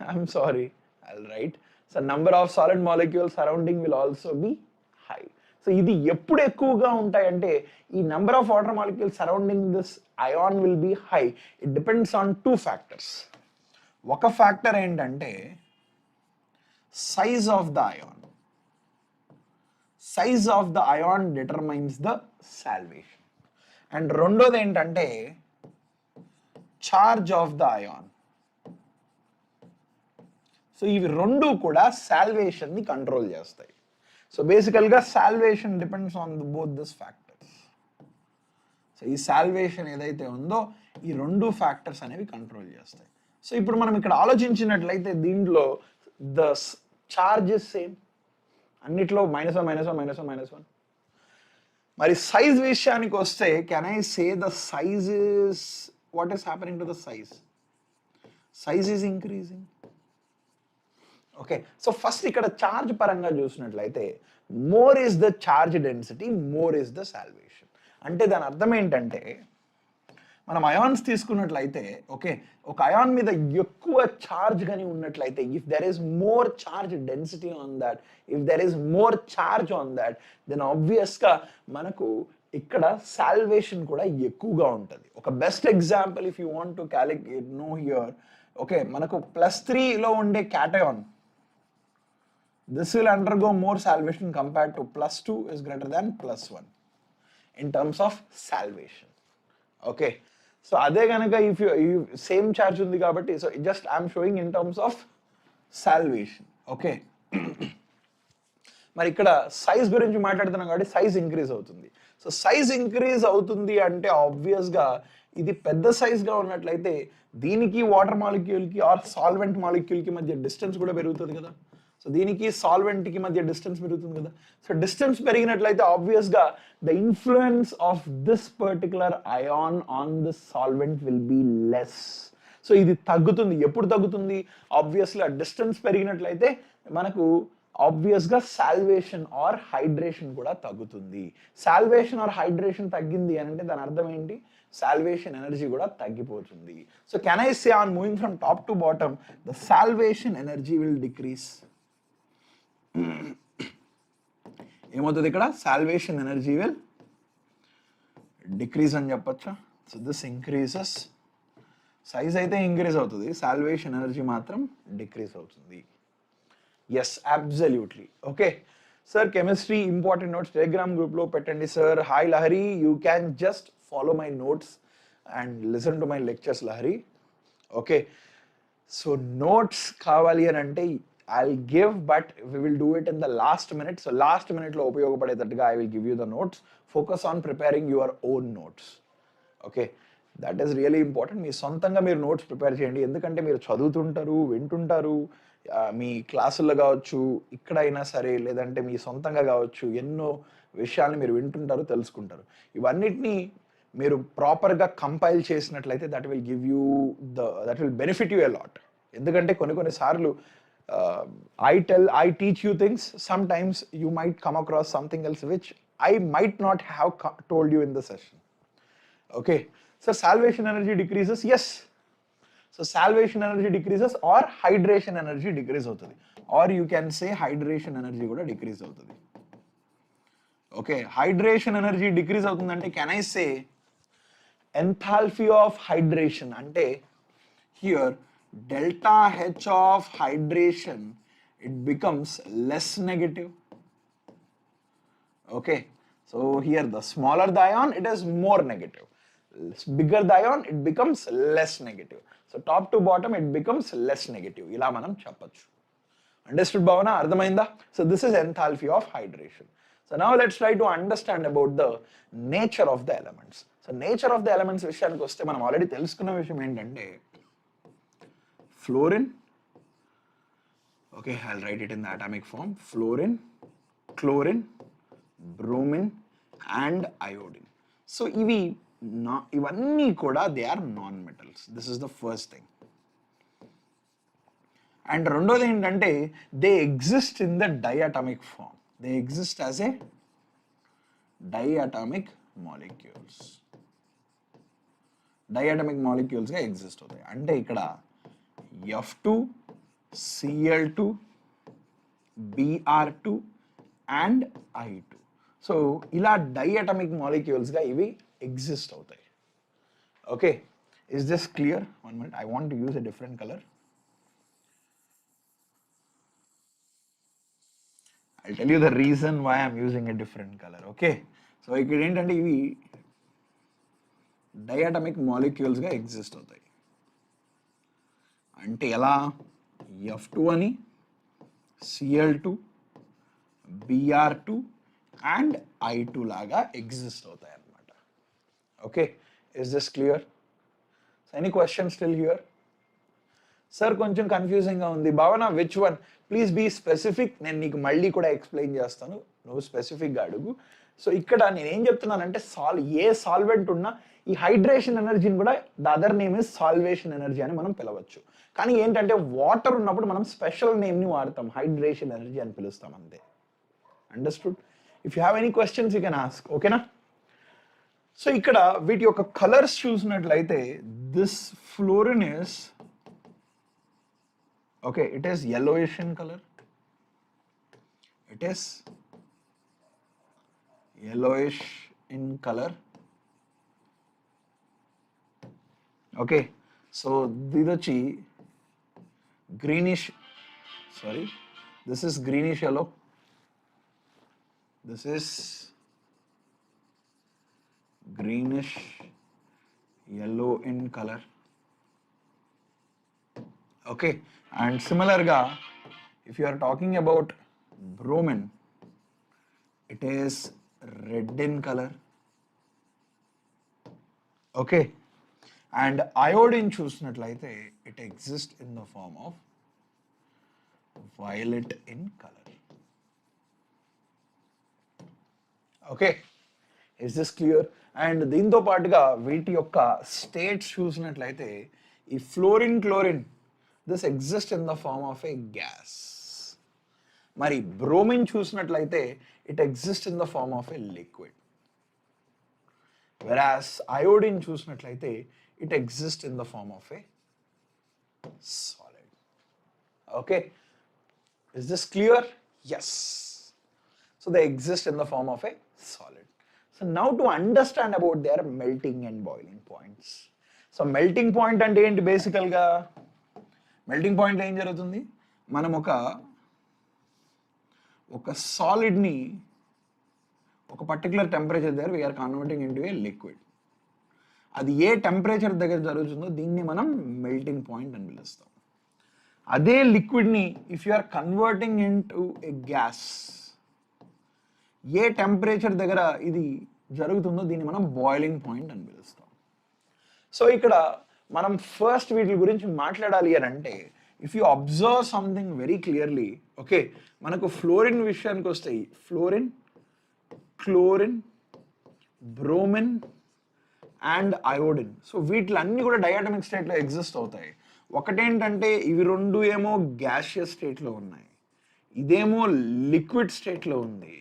I'm sorry, I'll write. So number of solid molecules surrounding will also be high. So ఇది ఎప్పుడు ఎక్కువగా ఉంటాయంటే ఈ number of water molecules surrounding this ion will be high. It depends on 2 factors. ఒక factor ఏంటంటే size of the ion. Size of the ion determines the solvation. And రెండోది ఏంటంటే charge of the ion. So ఇవి రెండు కూడా సాల్వేషన్ని control చేస్తాయి. So బేసికల్గా solvation depends on both this factors. So ఈ సాల్వేషన్ ఏదైతే ఉందో ఈ రెండు ఫ్యాక్టర్స్ అనేవి కంట్రోల్ చేస్తాయి. సో ఇప్పుడు మనం ఇక్కడ ఆలోచించినట్లయితే దీంట్లో ద చార్జెస్ సేమ్, అన్నిట్లో -1. మరి సైజ్ విషయానికి వస్తే can I say the size is what is happening to the size? Size is increasing. Okay, so first ఇక్కడ చార్జ్ పరంగా చూసినట్లయితే more is the charge density, more is the salvation. అంటే దాని అర్థం ఏంటంటే మనం అయాన్స్ తీసుకున్నట్లయితే ఓకే, ఒక అయాన్ మీద ఎక్కువ చార్జ్ కానీ ఉన్నట్లయితే if there is more charge density on that, if there is more charge on that, then ఆబ్వియస్గా మనకు ఇక్కడ సాల్వేషన్ కూడా ఎక్కువగా ఉంటుంది. ఒక best example if you want to calculate no here, okay, మనకు +3లో ఉండే cation, this will undergo more salvation compared to +2 is greater than +1 in terms of salvation. Okay, so అదే కనుక if you same charge ఉంది కాబట్టి so just I am showing in terms of salvation. Okay, మరి ఇక్కడ size గురించి మాట్లాడుతున్నాం కాబట్టి size increase అవుతుంది. సో సైజ్ ఇంక్రీజ్ అవుతుంది అంటే ఆబ్వియస్గా ఇది పెద్ద సైజ్గా ఉన్నట్లయితే దీనికి వాటర్ మాలిక్యూల్కి ఆర్ సాల్వెంట్ మాలిక్యూల్కి మధ్య డిస్టెన్స్ కూడా పెరుగుతుంది కదా. సో దీనికి సాల్వెంట్కి మధ్య డిస్టెన్స్ పెరుగుతుంది కదా. సో డిస్టెన్స్ పెరిగినట్లయితే ఆబ్వియస్గా the influence of this particular ion on this solvent will be less. So ఇది తగ్గుతుంది. ఎప్పుడు తగ్గుతుంది? ఆబ్వియస్లీ ఆ డిస్టెన్స్ పెరిగినట్లయితే మనకు ఆబ్వియస్గా సాల్వేషన్ ఆర్ హైడ్రేషన్ కూడా తగ్గుతుంది. సాల్వేషన్ ఆర్ హైడ్రేషన్ తగ్గింది అని అంటే దాని అర్థం ఏంటి? సాల్వేషన్ ఎనర్జీ కూడా తగ్గిపోతుంది. So can I say on moving from top to bottom the solvation energy will decrease. ఏమవుతుంది ఇక్కడ? సాల్వేషన్ ఎనర్జీ విల్ డిక్రీజ్ అని చెప్పచ్చా? సో దిస్ ఇంక్రీజెస్, సైజ్ అయితే ఇంక్రీజ్ అవుతుంది, సాల్వేషన్ ఎనర్జీ మాత్రం డిక్రీజ్ అవుతుంది. Yes, absolutely. Okay sir, chemistry important notes Telegram గ్రూప్లో పెట్టండి sir. Hi Lahari, you can just follow my notes and listen to my lectures, Lahari. Okay, so notes kavali ante I'll give, but we will do it in the last minute. So last minute lo upayogapadatattuga I will give you the notes. Focus on preparing your own notes. Okay, that is really important. మీ సొంతంగా మీరు notes prepare చేయండి. ఎందుకంటే మీరు చదువుతుంటారు, వింటుంటారు, మీ క్లాసుల్లో కావచ్చు, ఇక్కడైనా సరే, లేదంటే మీ సొంతంగా కావచ్చు, ఎన్నో విషయాల్ని మీరు వింటుంటారు, తెలుసుకుంటారు. ఇవన్నిటినీ మీరు ప్రాపర్గా కంపైల్ చేసినట్లయితే that will benefit you a lot. ఎందుకంటే కొన్నిసార్లు I teach you things, sometimes you might come across something else which I might not have told you in the session. Okay, so salvation energy decreases, yes. So salvation energy decreases or hydration energy decrease అవుతుంది, or you can say hydration energy కూడా decrease అవుతుంది. Okay, hydration energy decrease అవుతుందంటే can I say enthalpy of hydration అంటే here delta H of hydration, it becomes less negative. Okay, so here the smaller the ion, it is more negative. Bigger the ion, it becomes less negative. So top to bottom it becomes less negative. ఇలా మనం చెప్పొచ్చు. Understood Bhavana? అర్థమైందా? So this is enthalpy of hydration. So now let's try to understand about the nature of the elements. So nature of the elements విషయానికి వస్తే మనం already తెలుసుకున్న విషయం ఏంటంటే fluorine, okay, I'll write it in the atomic form, fluorine, chlorine, bromine and iodine. So ఇవన్నీ కూడా they are non-metals. This is the first thing. And రెండోది ఏంటంటే they exist in the diatomic form. They exist as a diatomic molecules. Diatomic molecules గా exist అవుతాయి. అంటే ఇక్కడ F2, Cl2, Br2 and I2. So ఇలా డైఅటమిక్ మాలిక్యూల్స్గా ఇవి ఎగ్జిస్ట్ అవుతాయి. Okay, is this clear? 1 minute, I want to use a different colour. I'll tell you the reason why I'm using a different color. Okay, so ఇక్కడ ఏంటంటే ఇవి డైఅటమిక్ మాలిక్యూల్స్గా exist అవుతాయి. అంటే ఎలా? F2 అని, Cl2, Br2 అండ్ I2 లాగా exist అవుతాయి అన్నమాట. Okay, is this clear? Any question still here? Sir కొంచెం కన్ఫ్యూజింగ్గా ఉంది Bhavana, which one? Please be specific. నేను నీకు మళ్ళీ కూడా ఎక్స్ప్లెయిన్ చేస్తాను, నువ్వు స్పెసిఫిక్గా అడుగు. సో ఇక్కడ నేను ఏం చెప్తున్నానంటే ఏ సాల్వెంట్ ఉన్నా ఈ హైడ్రేషన్ ఎనర్జీని కూడా the other name is salvation energy అని మనం పిలవచ్చు. కానీ ఏంటంటే వాటర్ ఉన్నప్పుడు మనం స్పెషల్ నేమ్ని వాడతాం, హైడ్రేషన్ ఎనర్జీ అని పిలుస్తాం అంతే. Understood? If you have any questions you can ask. ఓకేనా? సో ఇక్కడ వీటి యొక్క కలర్స్ చూసినట్లయితే this fluorine is okay, it is yellowish in color. It is yellowish in color. Okay, so didachi greenish, sorry, this is greenish yellow, this is greenish yellow in color. Okay, and similarly, if you are talking about bromine, it is red in color. Okay, and iodine చూసినట్లయితే it exists in the form of violet in color. Okay, is this clear? And దీంతో పాటుగా వీటి యొక్క states చూసినట్లయితే ఈ fluorine, chlorine, this exists in the form of a gas. మరి bromine చూసినట్లయితే it exists in the form of a liquid. Whereas iodine చూసినట్లయితే it exists in the form of a solid. Okay, is this clear? Yes. So they exist in the form of a solid. So now to understand about their melting and boiling points. So melting point అంటే ఏంటి? బేసికల్గా melting point ఏం జరుగుతుంది, మనం ఒక సాలిడ్ని ఒక particular temperature దగ్గర we are converting into ఏ liquid. అది ఏ టెంపరేచర్ దగ్గర జరుగుతుందో దీన్ని మనం మెల్టింగ్ పాయింట్ అని పిలుస్తాం. అదే లిక్విడ్ని if you are converting into a gas, ఏ టెంపరేచర్ దగ్గర ఇది జరుగుతుందో దీన్ని మనం బాయిలింగ్ పాయింట్ అని పిలుస్తాం. సో ఇక్కడ మనం ఫస్ట్ వీటి గురించి మాట్లాడాలి అని అంటే if you observe something very clearly, okay, మనకు ఫ్లోరిన్ విషయానికి వస్తాయి, fluorine, chlorine, bromine and iodine. So వీటిలన్నీ కూడా డయాటమిక్ స్టేట్లో ఎగ్జిస్ట్ అవుతాయి. ఒకటేంటంటే ఇవి రెండు ఏమో గ్యాషియస్ స్టేట్లో ఉన్నాయి, ఇదేమో లిక్విడ్ స్టేట్లో ఉంది.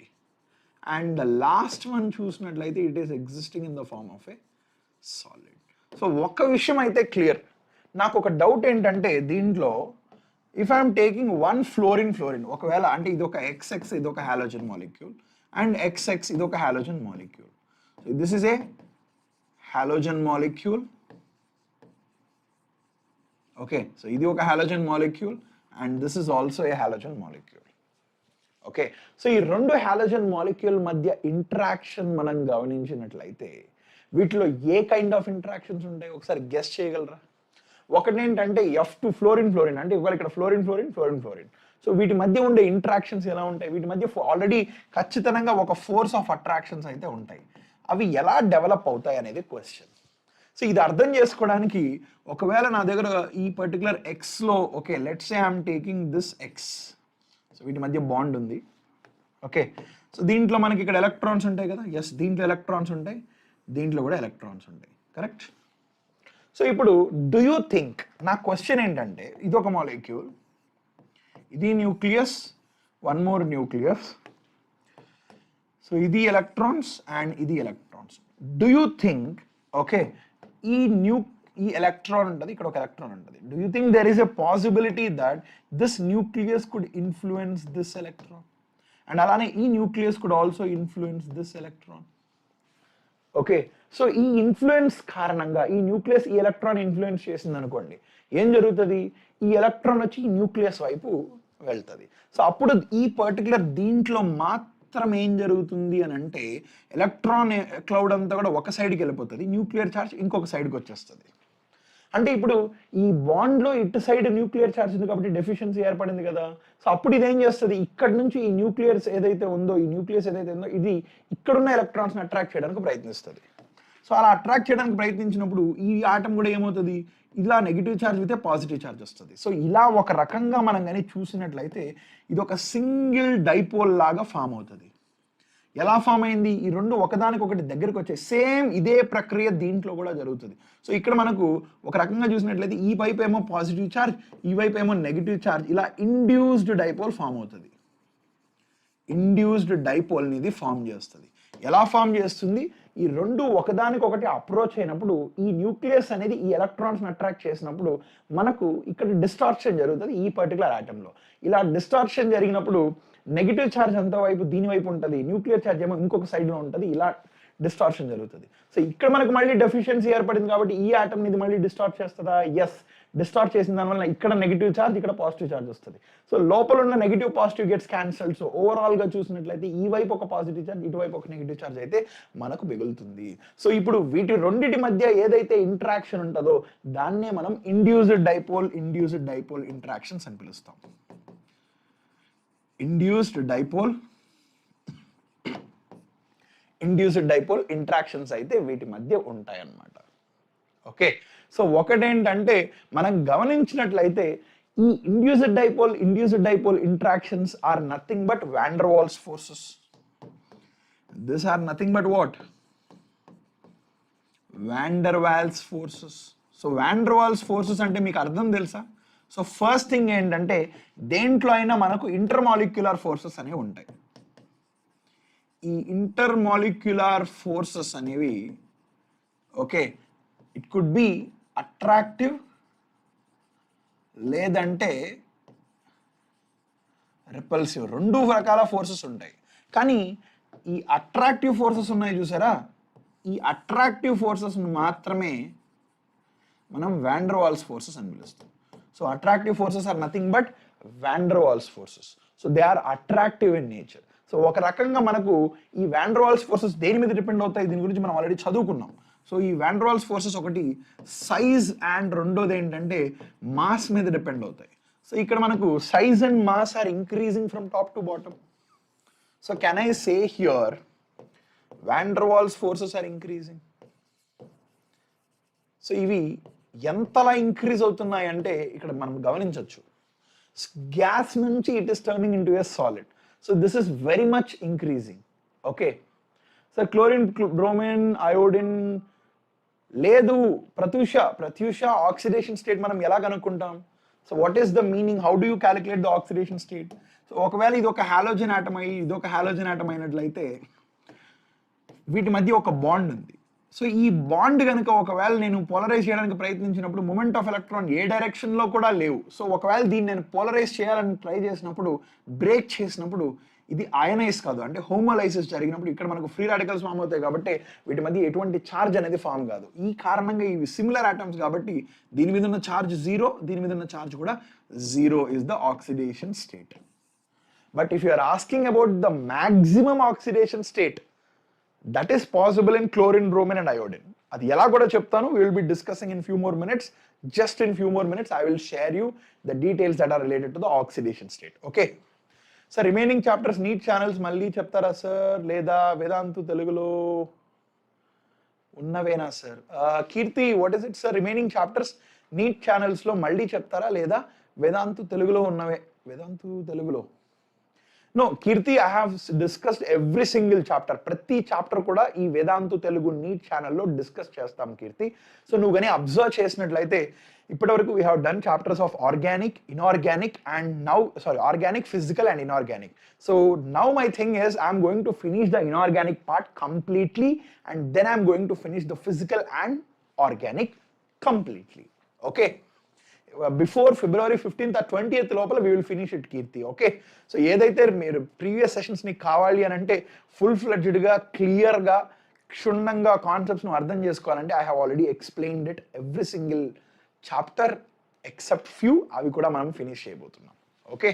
అండ్ ద లాస్ట్ వన్ చూసినట్లయితే it is existing in the form of a solid. So ఒక్క విషయం అయితే క్లియర్. నాకు ఒక డౌట్ ఏంటంటే దీంట్లో if I'm taking one fluorine, ఒకవేళ అంటే ఇది ఒక XX, ఇది ఒక హాలోజన్ మాలిక్యూల్, అండ్ XX ఇది ఒక halogen molecule. So this is a halogen molecule. Okay, so ఇది ఒక halogen molecule and this is also a halogen molecule. Okay, so ఈ రెండు హాలోజన్ మాలిక్యూల్ మధ్య ఇంట్రాక్షన్ మనం గమనించినట్లయితే వీటిలో ఏ కైండ్ ఆఫ్ ఇంట్రాక్షన్స్ ఉంటాయి ఒకసారి గెస్ చేయగలరా? ఒకటేంటంటే F2 ఫ్లోరిన్, అంటే ఇవాళ ఇక్కడ ఫ్లోరిన్. సో వీటి మధ్య ఉండే ఇంట్రాక్షన్స్ ఎలా ఉంటాయి? వీటి మధ్య ఆల్రెడీ ఖచ్చితంగా ఒక ఫోర్స్ ఆఫ్ అట్రాక్షన్స్ అయితే ఉంటాయి. అవి ఎలా డెవలప్ అవుతాయి అనేది క్వశ్చన్. సో ఇది అర్థం చేసుకోవడానికి ఒకవేళ నా దగ్గర ఈ పర్టికులర్ ఎక్స్లో, okay, let's say I'm taking this X. So వీటి మధ్య బాండ్ ఉంది. ఓకే, సో దీంట్లో మనకి ఇక్కడ ఎలక్ట్రాన్స్ ఉంటాయి కదా. ఎస్, దీంట్లో ఎలక్ట్రాన్స్ ఉంటాయి, దీంట్లో కూడా ఎలక్ట్రాన్స్ ఉంటాయి. కరెక్ట్? సో ఇప్పుడు డూ యూ థింక్, నా క్వశ్చన్ ఏంటంటే ఇది ఒక మాలిక్యూల్, ఇది nucleus, one more nucleus. So ఇది ఎలక్ట్రాన్స్ అండ్ ఇది electrons. Do you think, okay, ఈ ఎలక్ట్రాన్ ఉంటుంది, ఇక్కడ ఒక ఎలక్ట్రాన్ ఉంటుంది. Do you think there is a possibility that this nucleus could influence this electron and అలానే ఈ nucleus could also influence this electron. Okay, so ఈ influence కారణంగా ఈ న్యూక్లియస్ ఈ ఎలక్ట్రాన్ ఇన్ఫ్లుయెన్స్ చేసింది అనుకోండి, ఏం జరుగుతుంది, ఈ ఎలక్ట్రాన్ వచ్చి ఈ న్యూక్లియస్ వైపు వెళ్తుంది. సో అప్పుడు ఈ పర్టికులర్ దీంట్లో మాత్రం ఏం జరుగుతుంది అని అంటే ఎలక్ట్రాన్ క్లౌడ్ అంతా కూడా ఒక సైడ్కి వెళ్ళిపోతుంది, న్యూక్లియర్ ఛార్జ్ ఇంకొక సైడ్కి వచ్చేస్తుంది. అంటే ఇప్పుడు ఈ బాండ్లో ఇటు సైడ్ న్యూక్లియర్ ఛార్జ్ ఉంది కాబట్టి డెఫిషియన్సీ ఏర్పడింది కదా. సో అప్పుడు ఇదేం చేస్తుంది, ఇక్కడ నుంచి ఈ న్యూక్లియర్స్ ఏదైతే ఉందో ఈ న్యూక్లియస్ ఏదైతే ఉందో ఇది ఇక్కడున్న ఎలక్ట్రాన్స్ని అట్రాక్ట్ చేయడానికి ప్రయత్నిస్తుంది. సో అలా అట్రాక్ట్ చేయడానికి ప్రయత్నించినప్పుడు ఈ ఆటం కూడా ఏమవుతుంది, ఇలా నెగిటివ్ ఛార్జ్ అయితే పాజిటివ్ ఛార్జ్ వస్తుంది. సో ఇలా ఒక రకంగా మనం కానీ చూసినట్లయితే ఇది ఒక సింగిల్ డైపోల్ లాగా ఫామ్ అవుతుంది. ఎలా ఫామ్ అయింది, ఈ రెండు ఒకదానికొకటి దగ్గరికి వచ్చాయి. సేమ్ ఇదే ప్రక్రియ దీంట్లో కూడా జరుగుతుంది. సో ఇక్కడ మనకు ఒక రకంగా చూసినట్లయితే ఈ వైపు ఏమో పాజిటివ్ ఛార్జ్, ఈ వైపు ఏమో నెగిటివ్ ఛార్జ్, ఇలా ఇండ్యూస్డ్ డైపోల్ ఫామ్ అవుతుంది. ఇండ్యూస్డ్ డైపోల్ని ఇది ఫామ్ చేస్తుంది. ఎలా ఫామ్ చేస్తుంది, ఈ రెండు ఒకదానికొకటి అప్రోచ్ అయినప్పుడు ఈ న్యూక్లియస్ అనేది ఈ ఎలక్ట్రాన్స్ని అట్రాక్ట్ చేసినప్పుడు మనకు ఇక్కడ డిస్టార్షన్ జరుగుతుంది ఈ పర్టికులర్ ఆటంలో. ఇలా డిస్టార్షన్ జరిగినప్పుడు నెగిటివ్ ఛార్జ్ అంత వైపు దీని వైపు ఉంటుంది, న్యూక్లియర్ ఛార్జ్ ఏమో ఇంకొక సైడ్లో ఉంటుంది, ఇలా డిస్టార్షన్ జరుగుతుంది. సో ఇక్కడ మనకు మళ్ళీ డెఫిషియన్సీ ఏర్పడింది కాబట్టి ఈ ఆటమ్ ఇది మళ్ళీ డిస్టార్ట్ చేస్తుందా, ఎస్ డిస్టార్ట్ చేసిన దానివల్ల ఇక్కడ నెగిటివ్ ఛార్జ్ ఇక్కడ పాజిటివ్ ఛార్జ్ వస్తుంది. సో లోపల ఉన్న negative positive gets cancelled. So ఓవరాల్గా చూసినట్లయితే ఈ వైపు ఒక పాజిటివ్ ఛార్జ్ ఇటువైపు ఒక నెగిటివ్ ఛార్జ్ అయితే మనకు మిగులుతుంది. సో ఇప్పుడు వీటి రెండింటి మధ్య ఏదైతే ఇంట్రాక్షన్ ఉంటుందో దాన్నే మనం ఇండ్యూస్డ్ డైపోల్ ఇంట్రాక్షన్స్ అని పిలుస్తాం. ఇండ్యూస్డ్ డైపోల్ ఇంట్రాక్షన్స్ అయితే వీటి మధ్య ఉంటాయి అన్నమాట. ఓకే, సో ఒకటేంటంటే మనం గమనించినట్లయితే ఈ induced dipole interactions are nothing but van der Waals forces. This are nothing but what, van der Waals forces. So van der Waals forces అంటే మీకు అర్థం తెలుసా? సో ఫస్ట్ థింగ్ ఏంటంటే దేంట్లో అయినా మనకు ఇంటర్మాలిక్యులర్ ఫోర్సెస్ అనేవి ఉంటాయి. ఈ ఇంటర్మాలిక్యులర్ ఫోర్సెస్ అనేవి okay it could be attractive లేదంటే రిపల్సివ్, రెండు రకాల ఫోర్సెస్ ఉంటాయి. కానీ ఈ అట్రాక్టివ్ ఫోర్సెస్ ఉన్నాయి చూసారా, ఈ అట్రాక్టివ్ ఫోర్సెస్ మాత్రమే మనం వాండర్ వాల్స్ ఫోర్సెస్ అని పిలుస్తాం. So attractive forces are nothing but van der Waals forces. So they are attractive in nature. So ఒక రకంగా మనకు ఈ van der Waals forces దేని మీద డిపెండ్ అవుతాయి, దీని గురించి మనం ఆల్రెడీ చదువుకున్నాం. సో ఈ van der Waals forces ఒకటి సైజ్ అండ్ రెండోది ఏంటంటే మాస్ మీద డిపెండ్ అవుతాయి. సో ఇక్కడ మనకు size and mass or increasing from top to bottom. So can I say here van der Waals forces are increasing. So ఇవి ఎంతలా ఇంక్రీజ్ అవుతున్నాయి అంటే ఇక్కడ మనం గమనించవచ్చు, గ్యాస్ నుంచి it is turning into a solid. So this is very much increasing. Okay, so chlorine, bromine, iodine లేదు, Pratyusha oxidation state మనం ఎలా కనుక్కుంటాం? So what is the meaning, how do you calculate the oxidation state? So ఒకవేళ ఇది ఒక halogen atom అయ్యి ఇది ఒక హాలోజన్ ఆటమ్ అయినట్లయితే వీటి మధ్య ఒక బాండ్ ఉంది. సో ఈ బాండ్ కనుక ఒకవేళ నేను పోలరైజ్ చేయడానికి ప్రయత్నించినప్పుడు మూమెంట్ ఆఫ్ ఎలక్ట్రాన్ ఏ డైరెక్షన్లో కూడా లేవు. సో ఒకవేళ దీన్ని నేను పోలరైజ్ చేయాలని ట్రై చేసినప్పుడు, బ్రేక్ చేసినప్పుడు ఇది అయనైజ్ కాదు, అంటే హోమోలైసిస్ జరిగినప్పుడు ఇక్కడ మనకు ఫ్రీ రాడికల్స్ ఫామ్ అవుతాయి కాబట్టి వీటి మధ్య ఎటువంటి ఛార్జ్ అనేది ఫామ్ కాదు. ఈ కారణంగా ఇవి సిమిలర్ ఆటమ్స్ కాబట్టి దీని మీద ఉన్న ఛార్జ్ 0, దీని మీద ఉన్న ఛార్జ్ కూడా 0 is the oxidation state. But if you are asking about the maximum oxidation state, that is possible in chlorine, bromine and iodine. అది ఎలా కూడా చెప్తాను, we will be discussing in few more minutes. Just in few more minutes I will share you the details that are related to the oxidation state. Okay, so remaining chapters NEET channels మళ్ళీ చెప్తారా sir, లేదా వేదాంతు తెలుగులో ఉన్నవేనా sir? Keerthi, what is it sir, remaining chapters NEET channels లో మళ్ళీ చెప్తారా లేదా వేదాంతు తెలుగులో ఉన్నవే? వేదాంతు తెలుగులో no Keerthi, I have discussed every single chapter, ప్రతి చాప్టర్ కూడా ఈ వేదాంతు తెలుగు నీట్ ఛానల్లో డిస్కస్ చేస్తాం కీర్తి. సో నువ్వు కానీ అబ్జర్వ్ చేసినట్లయితే ఇప్పటివరకు we have done chapters of organic, inorganic and now organic, physical and inorganic. So now my thing is I'm going to finish the inorganic part completely and then I'm going to finish the physical and organic completely. Okay, before February 15th or 20th లోపల we will finish it Keerthi. Okay, so ఏదైతే మీరు previous sessions నీకు కావాలి అని అంటే full ఫ్లెడ్జ్డ్గా క్లియర్గా క్షుణ్ణంగా కాన్సెప్ట్స్ను అర్థం చేసుకోవాలంటే I have already explained it every single chapter except few, అవి కూడా మనం ఫినిష్ చేయబోతున్నాం. Okay,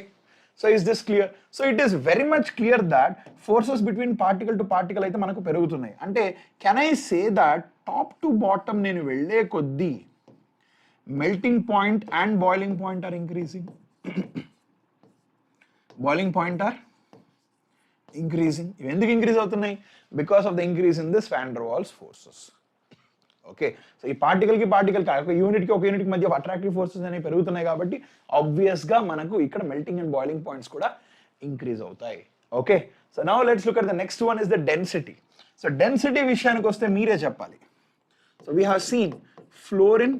so is this clear? So it is very much clear that forces between particle to particle అయితే మనకు పెరుగుతున్నాయి. అంటే can I say that top to bottom నేను వెళ్ళే కొద్దీ melting point and boiling point are increasing. Boiling point are increasing. ఎందుకు increase అవుతున్నాయి? Because of the increase in this van der Waals forces. Okay, so ఈ పార్టికల్కి particle ఒక యూనిట్కి మధ్య అట్రాక్టివ్ ఫోర్సెస్ అనేవి పెరుగుతున్నాయి కాబట్టి ఆబ్వియస్గా మనకు ఇక్కడ మెల్టింగ్ అండ్ బాయిలింగ్ పాయింట్స్ కూడా ఇంక్రీజ్ అవుతాయి. Okay, so now let's look at the next one is the density. So density విషయానికి వస్తే మీరే చెప్పాలి. So we have scene fluorine,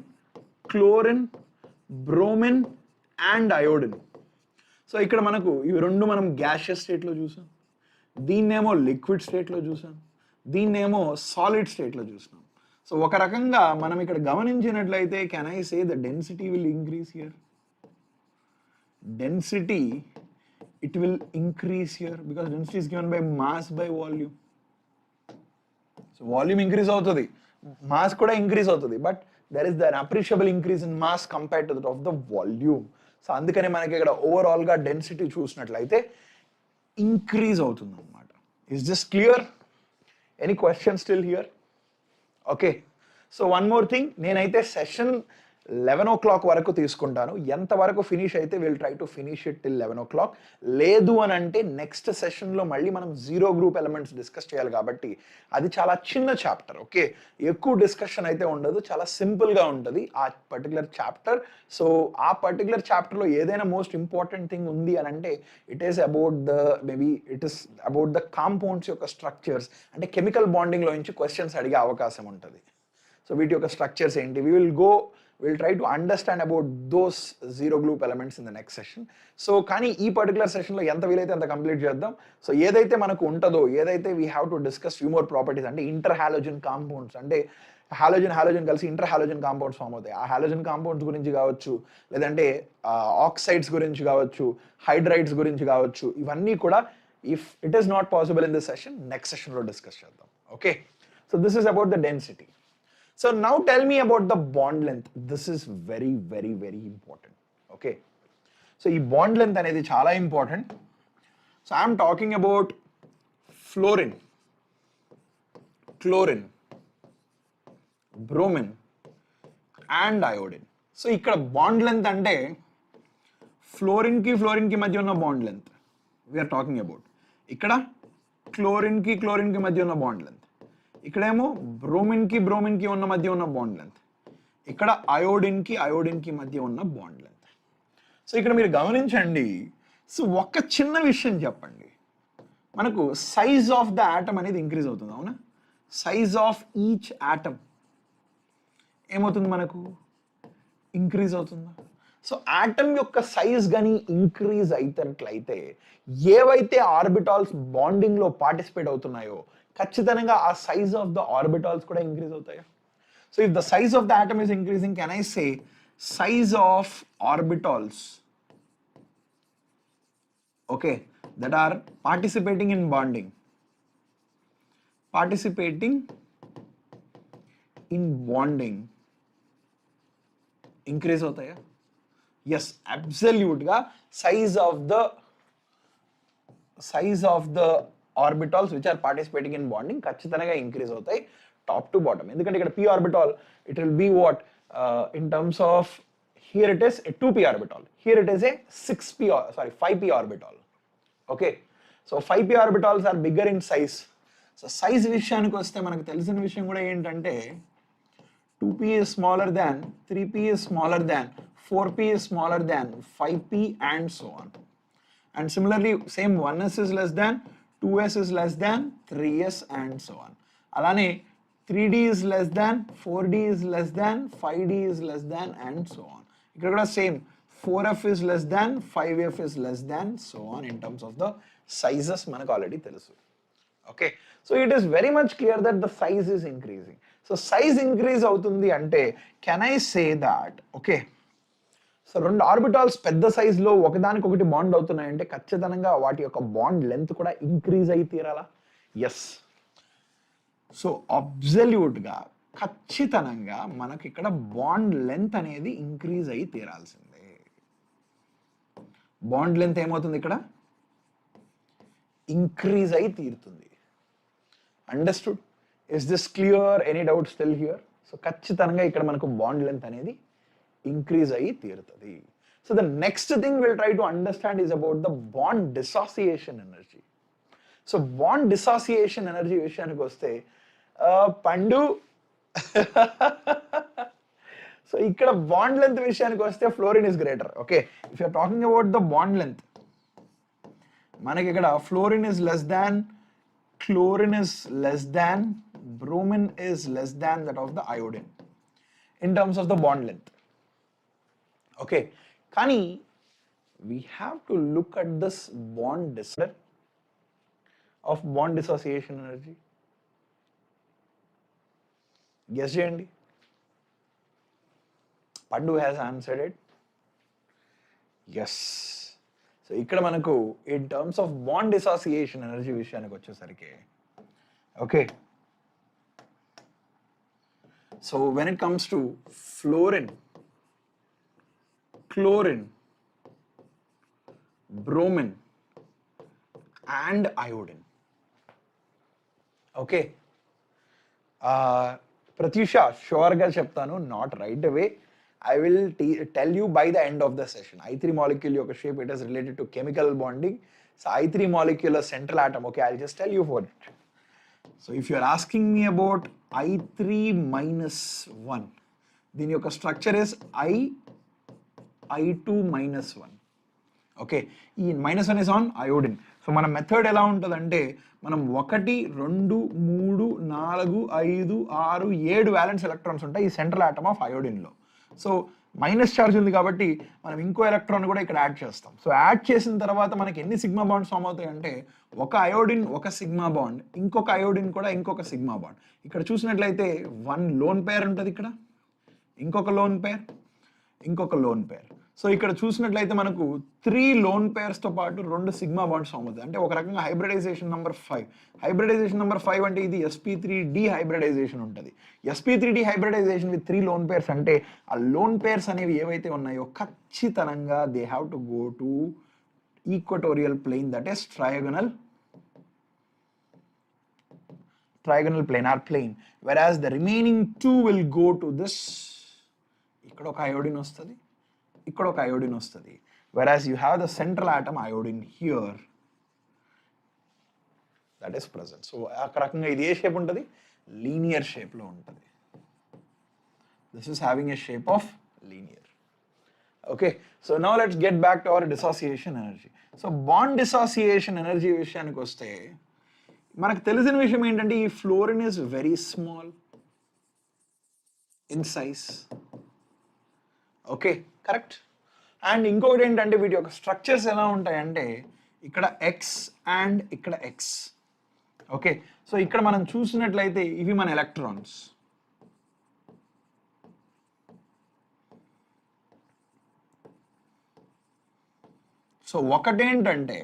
chlorine, bromine and iodine. So ఇక్కడ మనకు ఇవి రెండు మనం గ్యాషియస్ స్టేట్లో చూసాం, దీన్నేమో లిక్విడ్ స్టేట్లో చూసాం, దీన్నేమో సాలిడ్ స్టేట్లో చూసినాం. సో ఒక రకంగా మనం ఇక్కడ గమనించినట్లయితే can I say the density will increase here. Density it will increase here because density is given by mass by volume. So volume increase అవుతుంది, మాస్ కూడా ఇంక్రీజ్ అవుతుంది, but there is an appreciable increase in mass compared to that of the volume. So అందుకని మనకి ఇక్కడ ఓవరాల్గా density చూసినట్లయితే increase అవుతుంది అన్నమాట. Is this clear? Any question still here? Okay, so one more thing, నేనైతే సెషన్ 11 o'clock వరకు తీసుకుంటాను. ఎంతవరకు ఫినిష్ అయితే will try to finish it till 11 o'clock. లేదు అని అంటే నెక్స్ట్ సెషన్లో మళ్ళీ మనం జీరో గ్రూప్ ఎలిమెంట్స్ డిస్కస్ చేయాలి కాబట్టి అది చాలా చిన్న చాప్టర్. ఓకే, ఎక్కువ డిస్కషన్ అయితే ఉండదు, చాలా సింపుల్గా ఉంటుంది ఆ పర్టికులర్ చాప్టర్. సో ఆ పర్టికులర్ చాప్టర్లో ఏదైనా మోస్ట్ ఇంపార్టెంట్ థింగ్ ఉంది అని అంటే it is about the it is about the compounds యొక్క స్ట్రక్చర్స్. అంటే కెమికల్ బాండింగ్లో నుంచి క్వశ్చన్స్ అడిగే అవకాశం ఉంటుంది. సో వీటి యొక్క స్ట్రక్చర్స్ ఏంటి, we'll try to understand about those zero group elements in the next session. So కానీ ఈ పర్టికులర్ సెషన్లో ఎంత వీలైతే అంత కంప్లీట్ చేద్దాం. సో ఏదైతే మనకు ఉంటుందో, ఏదైతే we have to discuss few more properties, అంటే ఇంటర్ హాలోజన్ కాంపౌండ్స్, అంటే హాలోజన్ కలిసి ఇంటర్ హాలోజన్ కాంపౌండ్స్ ఫామ్ అవుతాయి. ఆ హాలోజన్ కాంపౌండ్స్ గురించి కావచ్చు, లేదంటే ఆక్సైడ్స్ గురించి కావచ్చు, హైడ్రైడ్స్ గురించి కావచ్చు, ఇవన్నీ కూడా if it is not possible in this session next సెషన్లో డిస్కస్ చేద్దాం. Okay, so this is about the density. So now tell me about the bond length. This is very, very, very important. Okay. So ee bond length anedi chala important. So I am talking about fluorine, chlorine, bromine and iodine. So ikkada bond length ante fluorine ki madhya unna bond length we are talking about. Ikkada chlorine ki madhya unna bond length. ఇక్కడేమో బ్రోమిన్కి ఉన్న మధ్య ఉన్న bond length, ఇక్కడ అయోడిన్కి మధ్య ఉన్న bond length. So ఇక్కడ మీరు గమనించండి. సో ఒక్క చిన్న విషయం చెప్పండి, మనకు సైజ్ ఆఫ్ ద ఆటమ్ అనేది ఇంక్రీజ్ అవుతుంది, అవునా? సైజ్ ఆఫ్ ఈచ్ ఆటమ్ ఏమవుతుంది, మనకు ఇంక్రీజ్ అవుతుందా? సో ఆటమ్ యొక్క సైజ్ కానీ ఇంక్రీజ్ అయినట్లయితే ఏవైతే ఆర్బిటాల్స్ బాండింగ్లో పార్టిసిపేట్ అవుతున్నాయో ఖచ్చితంగా ఆ సైజ్ ఆఫ్ ద ఆర్బిటాల్స్ కూడా ఇంక్రీజ్ అవుతాయి. So if the size of the atom is increasing, can I say size of orbitals, okay, that are participating in bonding, increase అవుతాయా? ఎస్, అబ్సల్యూట్గా size of the orbitals which are participating in bonding ఖచ్చితంగా increase అవుతాయి top to bottom. ఎందుకంటే ఇక్కడ p orbital it will be what in terms of, here it is 2p orbital, here it is 5p orbital. Okay, so 5p orbitals are bigger in size. So size విషయానికి వస్తే మనకు తెలిసిన విషయం కూడా ఏంటంటే 2p is smaller than, 3p is smaller than, 4p is smaller than 5p and so on. And similarly same 1s is less than, 2s is less than, 3s and so on. Alane 3d is less than, 4d is less than, 5d is less than and so on. Ikkada kuda same 4f is less than, 5f is less than, so on in terms of the sizes manaku already telusu. Okay, so it is very much clear that the size is increasing. So size increase avutundi ante can I say that, okay, so రెండు orbitals పెద్ద సైజులో ఒకదానికొకటి bond అవుతున్నాయంటే ఖచ్చితంగా వాటి యొక్క bond length కూడా increase అయి తీరాలా? Yes. So అబ్జల్యూట్గా ఖచ్చితంగా మనకి ఇక్కడ బాండ్ లెంత్ అనేది ఇంక్రీజ్ అయి తీరాల్సిందే. బాండ్ లెంత్ ఏమవుతుంది ఇక్కడ? ఇంక్రీజ్ అయి తీరుతుంది. Understood? Is this clear? Any doubt still here? So ఖచ్చితంగా ఇక్కడ మనకు బాండ్ లెంత్ అనేది ఇంక్రీజ్ అయ్యి తీరుతుంది. So the next thing will try to understand is about the bond dissociation energy. So bond dissociation energy విషయానికి వస్తే పండు సో ఇక్కడ బాండ్ లెంత్ విషయానికి వస్తే fluorine is greater. Okay, if you're talking about the bond length, మనకి ఇక్కడ fluorine is less than, chlorine is less than, bromine is less than that of the iodine in terms of the bond length. Okay, kani we have to look at this bond disorder of bond dissociation energy. Guess cheyandi. Pandu has answered it. Yes. So ఇక్కడ మనకు in terms of bond dissociation energy విషయానికి వచ్చేసరికి, okay, so when it comes to fluorine, chlorine, bromine and iodine. Okay, Pratyusha షూర్గా చెప్తాను, not right away. I will tell you by the end of the session. I3 molecule యొక్క shape, it is related to chemical bonding. So I3 molecule central atom. Okay, I'll just tell you for it. So if you are asking me about I3 minus 1, then your structure is I2 minus 1. Okay, ఈ -1 is on iodine. So మన method ఎలా ఉంటుందంటే, మనం 1 2 3 4 5 6 7 violence electrons ఉంటాయి ఈ central atom of అయోడిన్లో. So minus charge ఉంది కాబట్టి మనం ఇంకో ఎలక్ట్రాన్ కూడా ఇక్కడ యాడ్ చేస్తాం. సో యాడ్ చేసిన తర్వాత మనకి ఎన్ని సిగ్మా బాండ్స్ ఫామ్ అవుతాయి అంటే, ఒక అయోడిన్ ఒక సిగ్మా బాండ్, ఇంకొక అయోడిన్ కూడా ఇంకొక సిగ్మా బాండ్. ఇక్కడ చూసినట్లయితే 1 లోన్ పేర్ ఉంటుంది, ఇక్కడ ఇంకొక లోన్ పేర్, ఇంకొక లోన్ పేర్. సో ఇక్కడ చూసినట్లయితే మనకు 3 లోన్ పేర్స్తో పాటు 2 సిగ్మా బాండ్స్ ఫామ్ అవుతుంది. అంటే ఒక రకంగా హైబ్రిడైజేషన్ నెంబర్ 5. హైబ్రిడైజేషన్ నెంబర్ 5 అంటే ఇది sp3d హైబ్రిడైజేషన్ ఉంటుంది. sp3d hybridisation with 3 loan pairs అంటే ఆ లోన్ పేర్స్ అనేవి ఏవైతే ఉన్నాయో ఖచ్చితంగా they have to go to equatorial plane, that is trigonal planar plane, whereas the remaining 2 will go to this. ఇక్కడ ఒక అయోడిన్ వస్తుంది, ఇక్కడ ఒక అయోడిన్ వస్తుంది, whereas you have the central atom iodine here that is present. So ఆ రకంగా ఇది ఏ shape ఉంటుంది? లీనియర్ షేప్లో ఉంటుంది. This is having a shape of linear. Okay, so now let's get back to our dissociation energy. So bond dissociation energy విషయానికి వస్తే మనకు తెలిసిన విషయం ఏంటంటే, ఈ fluorine is very small in size. Okay, correct. And ఇంకొకటి ఏంటంటే, వీటి యొక్క స్ట్రక్చర్స్ ఎలా ఉంటాయంటే, ఇక్కడ ఎక్స్ అండ్ ఇక్కడ ఎక్స్. ఓకే, సో ఇక్కడ మనం చూసినట్లయితే ఇవి మన ఎలక్ట్రాన్స్. సో ఒకటేంటంటే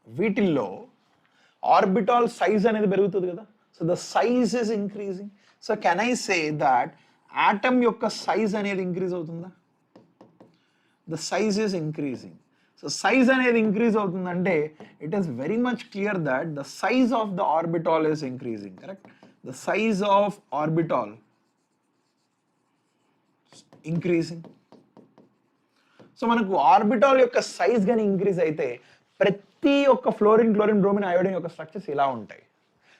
వీటిల్లో ఆర్బిటాల్ సైజ్ అనేది పెరుగుతుంది కదా. So the size is increasing. So can I say that atom యొక్క సైజ్ అనేది ఇంక్రీజ్ అవుతుందా? The size is increasing. So size అనేది ఇంక్రీజ్ అవుతుందంటే it is very much clear that the size of the orbital is increasing. Correct, the size of orbital increasing. So మనకు orbital యొక్క size కానీ increase అయితే ప్రతి ఒక్క fluorine, chlorine, bromine, iodine యొక్క structures ఇలా ఉంటాయి.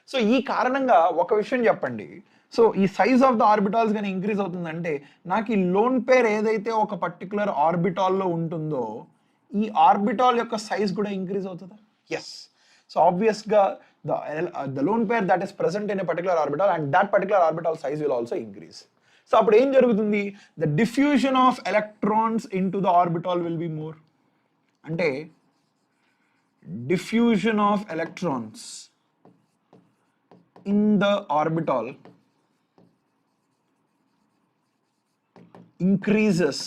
సో ఈ కారణంగా ఒక విషయం చెప్పండి, సో ఈ సైజ్ ఆఫ్ ద ఆర్బిటాల్స్ కానీ ఇంక్రీజ్ అవుతుందంటే నాకు ఈ లోన్ పేర్ ఏదైతే ఒక పర్టికులర్ ఆర్బిటాల్లో ఉంటుందో ఈ ఆర్బిటాల్ యొక్క సైజ్ కూడా ఇంక్రీజ్ అవుతుందా? ఎస్. సో ఆబ్వియస్గా the lone pair that is present in a particular orbital and that particular orbital size will also increase. So అప్పుడు ఏం జరుగుతుంది? The diffusion of electrons in to the orbital will be more. అంటే diffusion of electrons in the orbital increases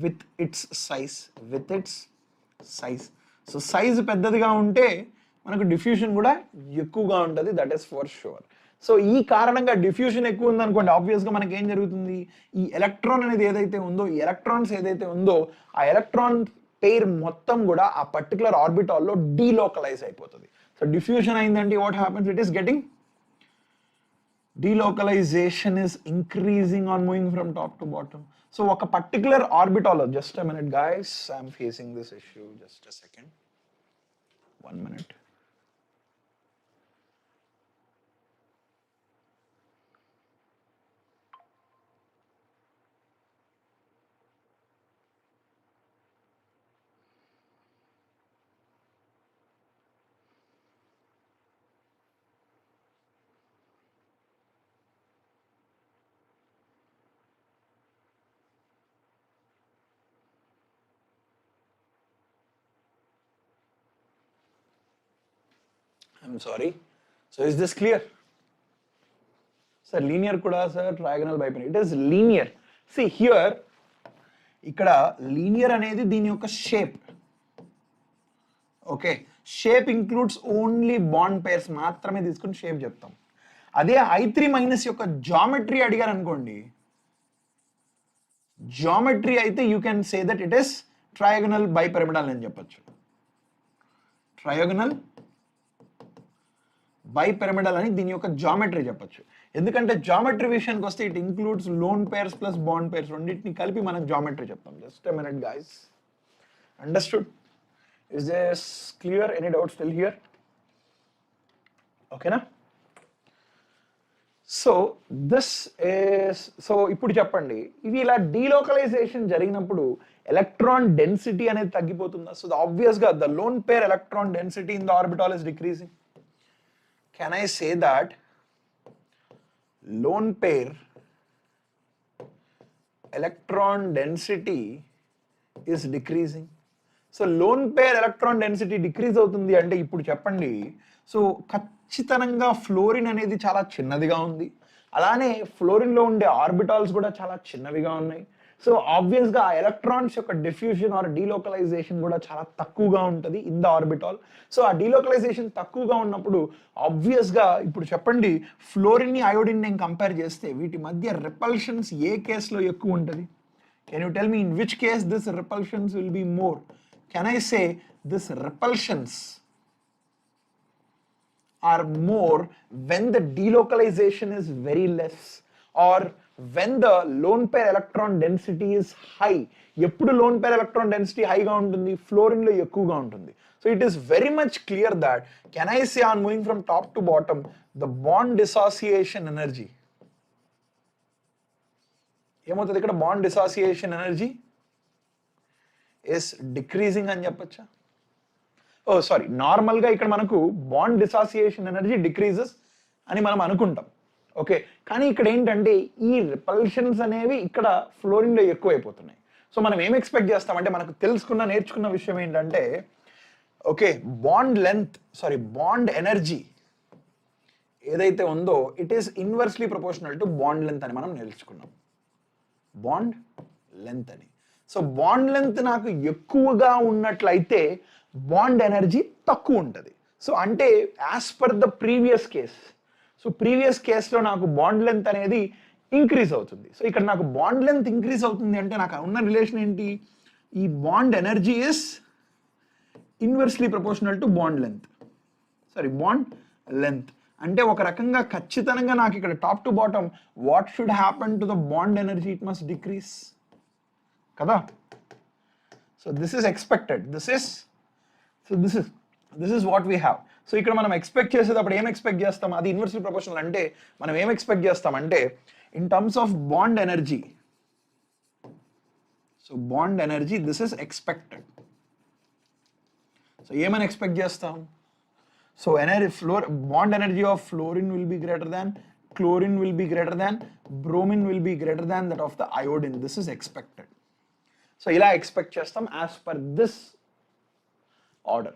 with its size. So size పెద్దదిగా ఉంటే మనకు diffusion కూడా ఎక్కువగా ఉంటుంది, that is for sure. So ఈ కారణంగా డిఫ్యూషన్ ఎక్కువ ఉందనుకోండి, ఆబ్వియస్గా మనకి ఏం జరుగుతుంది, ఈ ఎలక్ట్రాన్ అనేది ఏదైతే ఉందో, ఈ ఎలక్ట్రాన్స్ ఏదైతే ఉందో, ఆ ఎలక్ట్రాన్ పెయిర్ మొత్తం కూడా ఆ పర్టికులర్ ఆర్బిటాల్లో డీలోకలైజ్ అయిపోతుంది. సో డిఫ్యూషన్ అయిందంటే what happens, it is getting delocalization is increasing on moving from top to bottom. So ఒక particular orbital, just a minute guys, I'm facing this issue, just a second, 1 minute. I'm sorry. So is this clear? Sir, linear kuda sir, trigonal biplane. It is linear. See here, ikkada linear anedi dini yokka shape. Okay, shape includes only bond pairs మాత్రమే తీసుకుని shape చెప్తాం. అదే I3 minus యొక్క geometry అడిగారు అనుకోండి, geometry అయితే you can say that it is trigonal bipyramidal అని చెప్పొచ్చు. ట్రయాగనల్ బైపిరమిడల్ అని దీని యొక్క జామెట్రీ చెప్పొచ్చు. ఎందుకంటే జామెట్రీ విషయానికి వస్తే it includes loan pairs plus bond pairs రెండింటిని కలిపి మనం జామెట్రీ చెప్తాం. Just a minute guys, understood? Is this clear? Any doubt still here? ఓకేనా? సో దిస్ ఇస్, సో ఇప్పుడు చెప్పండి, ఇవి ఇలా డీలోకలైజేషన్ జరిగినప్పుడు ఎలక్ట్రాన్ డెన్సిటీ అనేది తగ్గిపోతుందా? సో ఆబ్వియస్గా the lone pair electron density in the orbital is decreasing. Can I say that lone pair electron density is decreasing? So lone pair electron density decrease అవుతుంది అంటే ఇప్పుడు చెప్పండి, సో ఖచ్చితంగా fluorine అనేది చాలా చిన్నదిగా ఉంది, అలానే ఫ్లోరిన్లో ఉండే ఆర్బిటాల్స్ కూడా చాలా చిన్నవిగా ఉన్నాయి. సో ఆబ్వియస్గా ఆ ఎలక్ట్రాన్స్ యొక్క డిఫ్యూజన్ ఆర్ డీలోకలైజేషన్ కూడా చాలా తక్కువగా ఉంటుంది ఇన్ ద ఆర్బిటాల్. సో ఆ డీలోకలైజేషన్ తక్కువగా ఉన్నప్పుడు ఆబ్వియస్గా ఇప్పుడు చెప్పండి, ఫ్లోరిన్ని అయోడిన్ నేను కంపేర్ చేస్తే వీటి మధ్య రిపల్షన్స్ ఏ కేసులో ఎక్కువ ఉంటుంది? Can you tell me in which case this repulsions will be more? Can I say this repulsions are more when the delocalization is very less or when the lone pair electron density is high. ఎప్పుడు lone pair electron density high గా ఉంటుంది? Fluorine లో ఎక్కువగా ఉంటుంది. So it is very much clear that, can I say on moving from top to bottom, the bond dissociation energy ఏమవుతుంది ఇక్కడ? Bond dissociation energy is decreasing అని చెప్పచ్చా? ఓ sorry, నార్మల్గా ఇక్కడ మనకు బాండ్ డిసాసియేషన్ ఎనర్జీ డిక్రీజెస్ అని మనం అనుకుంటాం, ఓకే. కానీ ఇక్కడ ఏంటంటే ఈ రిపల్షన్స్ అనేవి ఇక్కడ ఫ్లోరిన్లో ఎక్కువైపోతున్నాయి. సో మనం ఏం ఎక్స్పెక్ట్ చేస్తామంటే, మనకు నేర్చుకున్న విషయం ఏంటంటే, okay, bond length bond energy ఏదైతే ఉందో it is inversely proportional to bond length అని మనం నేర్చుకున్నాం. బాండ్ లెంత్ అని. సో బాండ్ లెంత్ నాకు ఎక్కువగా ఉన్నట్లయితే బాండ్ ఎనర్జీ తక్కువ ఉంటుంది. సో అంటే as per the previous case, so previous కేసులో నాకు బాండ్ లెంత్ అనేది ఇంక్రీజ్ అవుతుంది. సో ఇక్కడ నాకు బాండ్ లెంత్ ఇంక్రీజ్ అవుతుంది అంటే నాకు ఉన్న రిలేషన్ ఏంటి? ఈ bond energy is inversely proportional to bond length. Bond length అంటే ఒక రకంగా ఖచ్చితంగా నాకు ఇక్కడ top to bottom what should happen to the bond energy? It must decrease కదా. So this is expected, this is what we have. So ఇక్కడ మనం expect చేసేటప్పుడు ఏం ఎక్స్పెక్ట్ చేస్తాం? అది ఇన్వర్స్లీ ప్రపోర్షనల్ అంటే మనం ఏం ఎక్స్పెక్ట్ చేస్తామంటే in terms of bond energy. So bond energy this is expected. So ఏమని ఎక్స్పెక్ట్ చేస్తాం? So bond energy of fluorine will be greater than, chlorine will be greater than, bromine will be greater than that of the iodine. This is expected. So ila expect chestam as per this order.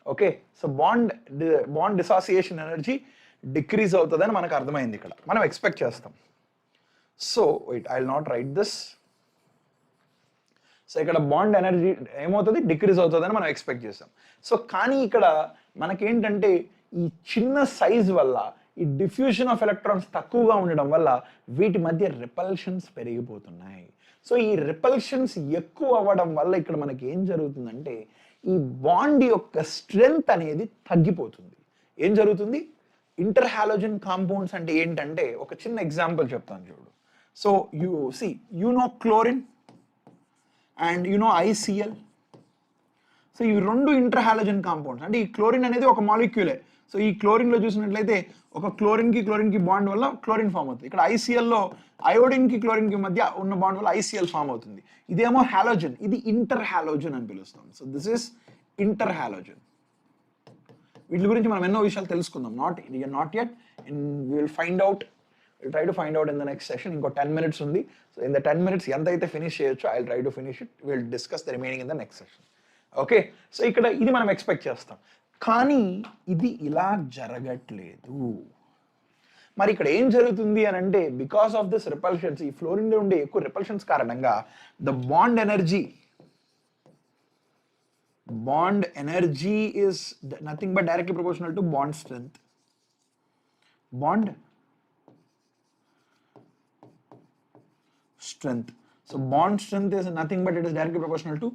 Okay, so bond dissociation energy decrease avutadani manaku ardhamaindi ikkada manam expect chestam. So wait, I'll not write this. So ఇక్కడ bond energy ఏమవుతుంది, decrease అవుతుందని మనం expect చేస్తాం. So కానీ ఇక్కడ మనకేంటంటే ఈ చిన్న సైజ్ వల్ల, ఈ డిఫ్యూషన్ ఆఫ్ ఎలక్ట్రాన్స్ తక్కువగా ఉండడం వల్ల వీటి మధ్య రిపల్షన్స్ పెరిగిపోతున్నాయి. సో ఈ రిపల్షన్స్ ఎక్కువ అవ్వడం వల్ల ఇక్కడ మనకి ఏం జరుగుతుందంటే ఈ బాండ్ యొక్క స్ట్రెంగ్త్ అనేది తగ్గిపోతుంది. ఏం జరుగుతుంది, ఇంటర్ హాలోజన్ కాంపౌండ్స్ అంటే ఏంటంటే ఒక చిన్న ఎగ్జాంపుల్ చెప్తాను చూడు. So you know chlorine and you know ICl. So ఇవి రెండు ఇంటర్ హాలోజన్ కాంపౌండ్స్. అంటే ఈ క్లోరిన్ అనేది ఒక మాలిక్యూలే. సో ఈ క్లోరిన్లో చూసినట్లయితే ఒక క్లోరిన్కి బాండ్ వల్ల క్లోరిన్ ఫామ్ అవుతుంది. ఇక్కడ IClలో అయోడిన్కి క్లోరిన్కి మధ్య ఉన్న బాండ్ వల్ల ICl ఫామ్ అవుతుంది. ఇదేమో హాలోజన్, ఇది ఇంటర్ హాలోజన్ అని పిలుస్తాం. So this is inter halogen. వీటి గురించి మనం ఎన్నో విషయాలు తెలుసుకుందాం. Not yet, will try to find out in the next session. ఇంకో 10 minutes ఉంది. సో ఇన్ ద 10 minutes ఎంత అయితే ఫినిష్ చేయొచ్చో I will try to finish it. Will discuss the remaining in the next session. Okay, so ఇక్కడ ఇది మనం expect చేస్తాం, కానీ ఇది ఇలా జరగట్లేదు. మరి ఇక్కడ ఏం జరుగుతుంది అని అంటే బికాస్ ఆఫ్ దిస్ రిపల్షన్స్, ఈ ఫ్లోరిన్లో ఉండే ఎక్కువ రిపల్షన్స్ కారణంగా the bond energy is nothing but directly proportional to bond strength. So bond strength is nothing but it is directly proportional to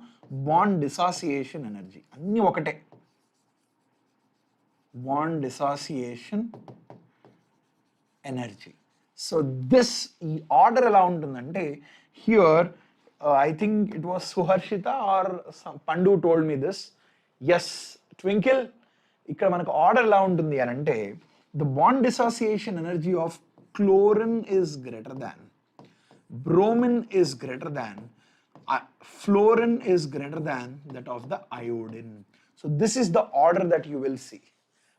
bond dissociation energy. అన్ని ఒకటే, bond dissociation energy. So this ఈ order ఎలా ఉంటుందంటే here I think it was Suharshita or Pandu told me this. Yes, Twinkle, ఇక్కడ మనకు order ఎలా ఉంటుంది అని అంటే the bond dissociation energy of chlorine is greater than, bromine is greater than, fluorine is greater than that of the iodine. So this is the order that you will see.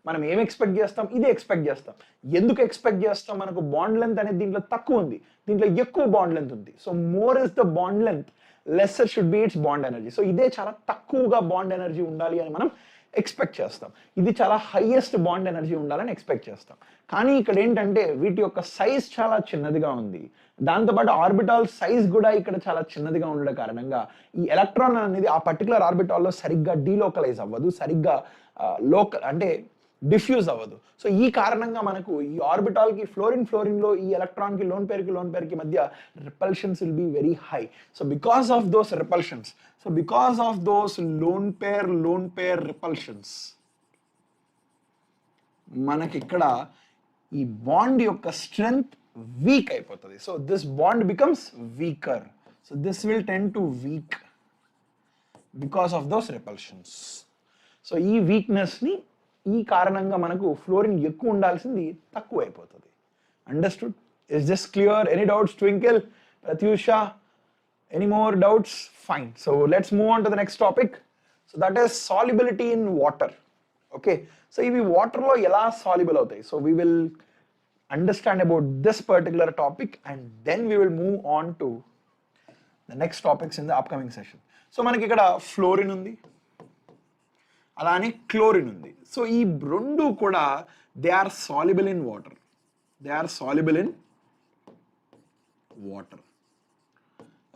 మనం ఏం expect చేస్తాం, ఇది expect చేస్తాం. ఎందుకు expect చేస్తాం, మనకు bond length అనేది దీంట్లో తక్కువ ఉంది, దీంట్లో ఎక్కువ బాండ్ లెంత్ ఉంది. So more is the bond length, lesser should be it's bond energy. So ఇదే చాలా తక్కువగా బాండ్ ఎనర్జీ ఉండాలి అని మనం ఎక్స్పెక్ట్ చేస్తాం. ఇది చాలా హైయెస్ట్ బాండ్ ఎనర్జీ ఉండాలని ఎక్స్పెక్ట్ చేస్తాం. కానీ ఇక్కడ ఏంటంటే వీటి యొక్క సైజ్ చాలా చిన్నదిగా ఉంది. దాంతోపాటు ఆర్బిటాల్ సైజ్ కూడా ఇక్కడ చాలా చిన్నదిగా ఉండడం కారణంగా ఈ ఎలక్ట్రాన్ అనేది ఆ పర్టికులర్ ఆర్బిటాల్లో సరిగ్గా డీలోకలైజ్ అవ్వదు, సరిగ్గా అంటే డిఫ్యూజ్ అవ్వదు. సో ఈ కారణంగా మనకు ఈ ఆర్బిటాల్కి ఫ్లోరిన్లో ఈ ఎలక్ట్రాన్కి లోన్ పేర్కి మధ్య repulsions will be very high. So because of those repulsions, lone pair repulsions మనకి ఇక్కడ ఈ బాండ్ యొక్క స్ట్రెంగ్త్ వీక్ అయిపోతుంది. So this bond becomes weaker. So this will tend to week because of those repulsions. So ఈ వీక్నెస్ని, ఈ కారణంగా మనకు fluorine ఎక్కువ ఉండాల్సింది తక్కువ అయిపోతుంది. Understood? Is this clear? Any doubts Twinkle, Pratyusha? Any more doubts? Fine. So let's move on to the next topic. So that is solubility in water. Okay, so ఇవి వాటర్లో ఎలా సాల్యుబుల్ అవుతాయి? So we will understand about this particular topic and then we will move on to the next topics in the upcoming session. So మనకి ఇక్కడ fluorine ఉంది, అలానే chlorine ఉంది. So ఈ రెండు కూడా they are soluble in water.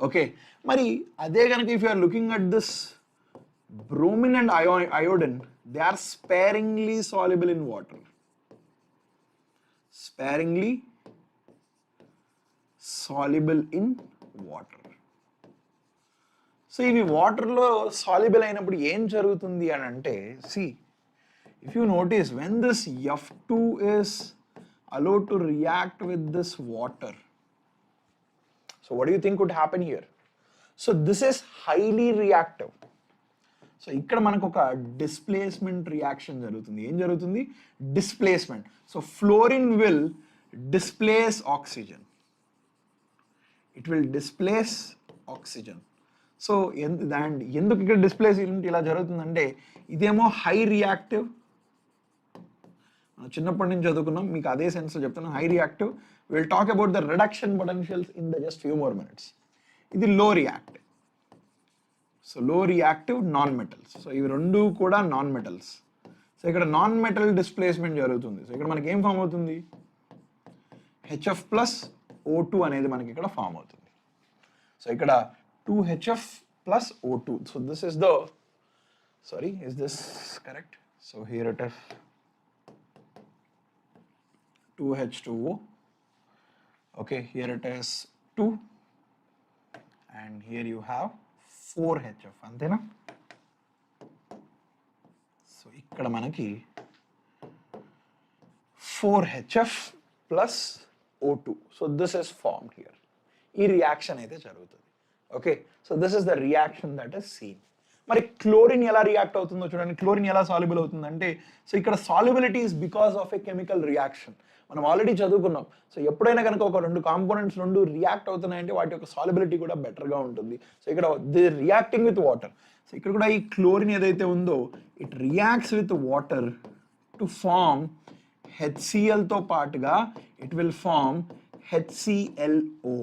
Okay, మరి అదే కనుక if you are looking at this bromine and iodine, they are sparingly soluble in water. So ఇవి వాటర్లో సాల్యుబుల్ అయినప్పుడు ఏం జరుగుతుంది అని అంటే, see, if you notice, when this F2 is allowed to react with this water, so what do you think would happen here? So this is highly reactive. So ఇక్కడ మనకు ఒక డిస్ప్లేస్మెంట్ రియాక్షన్ జరుగుతుంది. ఏం జరుగుతుంది? Displacement. So fluorine will displace oxygen. So ఎందుకు ఇక్కడ displays ఇలా జరుగుతుందంటే, ఇదేమో హై రియాక్టివ్, చిన్నప్పటి నుంచి చదువుకున్నాం, మీకు అదే సెన్స్లో చెప్తున్నాం, high reactive. Will talk about the reduction potentials in the just few more minutes. ఇది లో రియాక్టివ్. సో లో రియాక్టివ్ నాన్ మెటల్స్. సో ఇవి రెండు కూడా నాన్ మెటల్స్. సో ఇక్కడ నాన్ మెటల్ డిస్ప్లేస్మెంట్ జరుగుతుంది. సో ఇక్కడ మనకి ఏం ఫామ్ అవుతుంది? HF ప్లస్ O2 అనేది మనకి ఇక్కడ ఫామ్ అవుతుంది. సో ఇక్కడ 2HF plus O2. So this is the, sorry, is this correct? So here it is 2H2O. Okay, here it is 2 and here you have 4HF, అంతేనా? So ఇక్కడ మనకి 4HF plus O2. So this is formed here. ఈ reaction అయితే జరుగుతుంది. Okay, so this is the reaction that is seen. మరి chlorine ఎలా react అవుతుందో చూడండి. క్లోరిన్ ఎలా సాల్యుబుల్ అవుతుందంటే, సో ఇక్కడ solubility is because of a chemical reaction. మనం ఆల్రెడీ చదువుకున్నాం. సో ఎప్పుడైనా కనుక ఒక రెండు కాంపోనెంట్స్ రెండు రియాక్ట్ అవుతున్నాయంటే వాటి యొక్క సాల్యుబిలిటీ కూడా బెటర్గా ఉంటుంది. సో ఇక్కడ the reacting with water. So ఇక్కడ కూడా ఈ క్లోరిన్ ఏదైతే ఉందో it reacts with water to form హెచ్సిఎల్తో పాటుగా it will form HClO.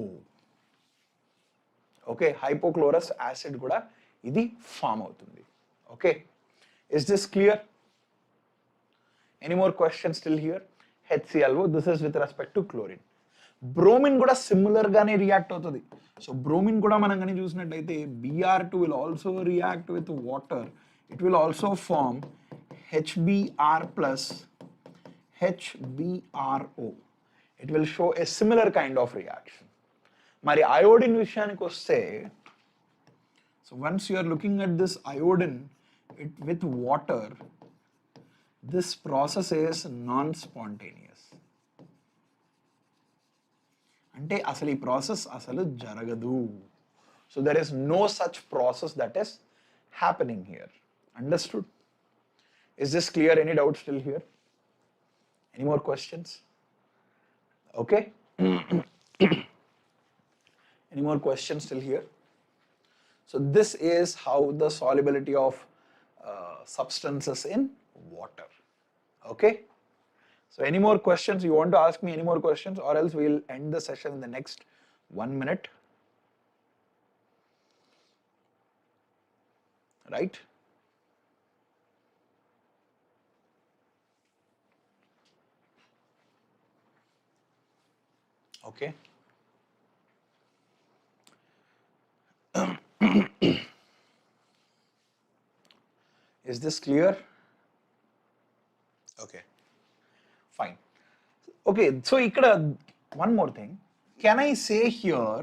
Okay, hypochlorous acid కూడా ఇది ఫామ్ అవుతుంది. Okay, is this clear? Any more question still here? HClO, this is with respect to chlorine. Bromine కూడా similar గానే react అవుతుంది. So bromine కూడా మనం కానీ చూసినట్టయితే Br2 will also react with water. It will also form HBr plus HBRO. It will show a similar kind of reaction. మరి iodine విషయానికి వస్తే, so once you are looking at this iodine with water, this process is non-spontaneous. అంటే అసలు ఈ process అసలు జరగదు. So there is no such process that is happening here. Understood? Is this clear? Any doubt still here? Any more questions? Okay. Any more questions still here? So this is how the solubility of substances in water. Okay. So any more questions? You want to ask me any more questions, or else we'll end the session in the next 1 minute. Right? Okay. Is this clear? Okay, fine. Okay, so ikkada one more thing. Can I say here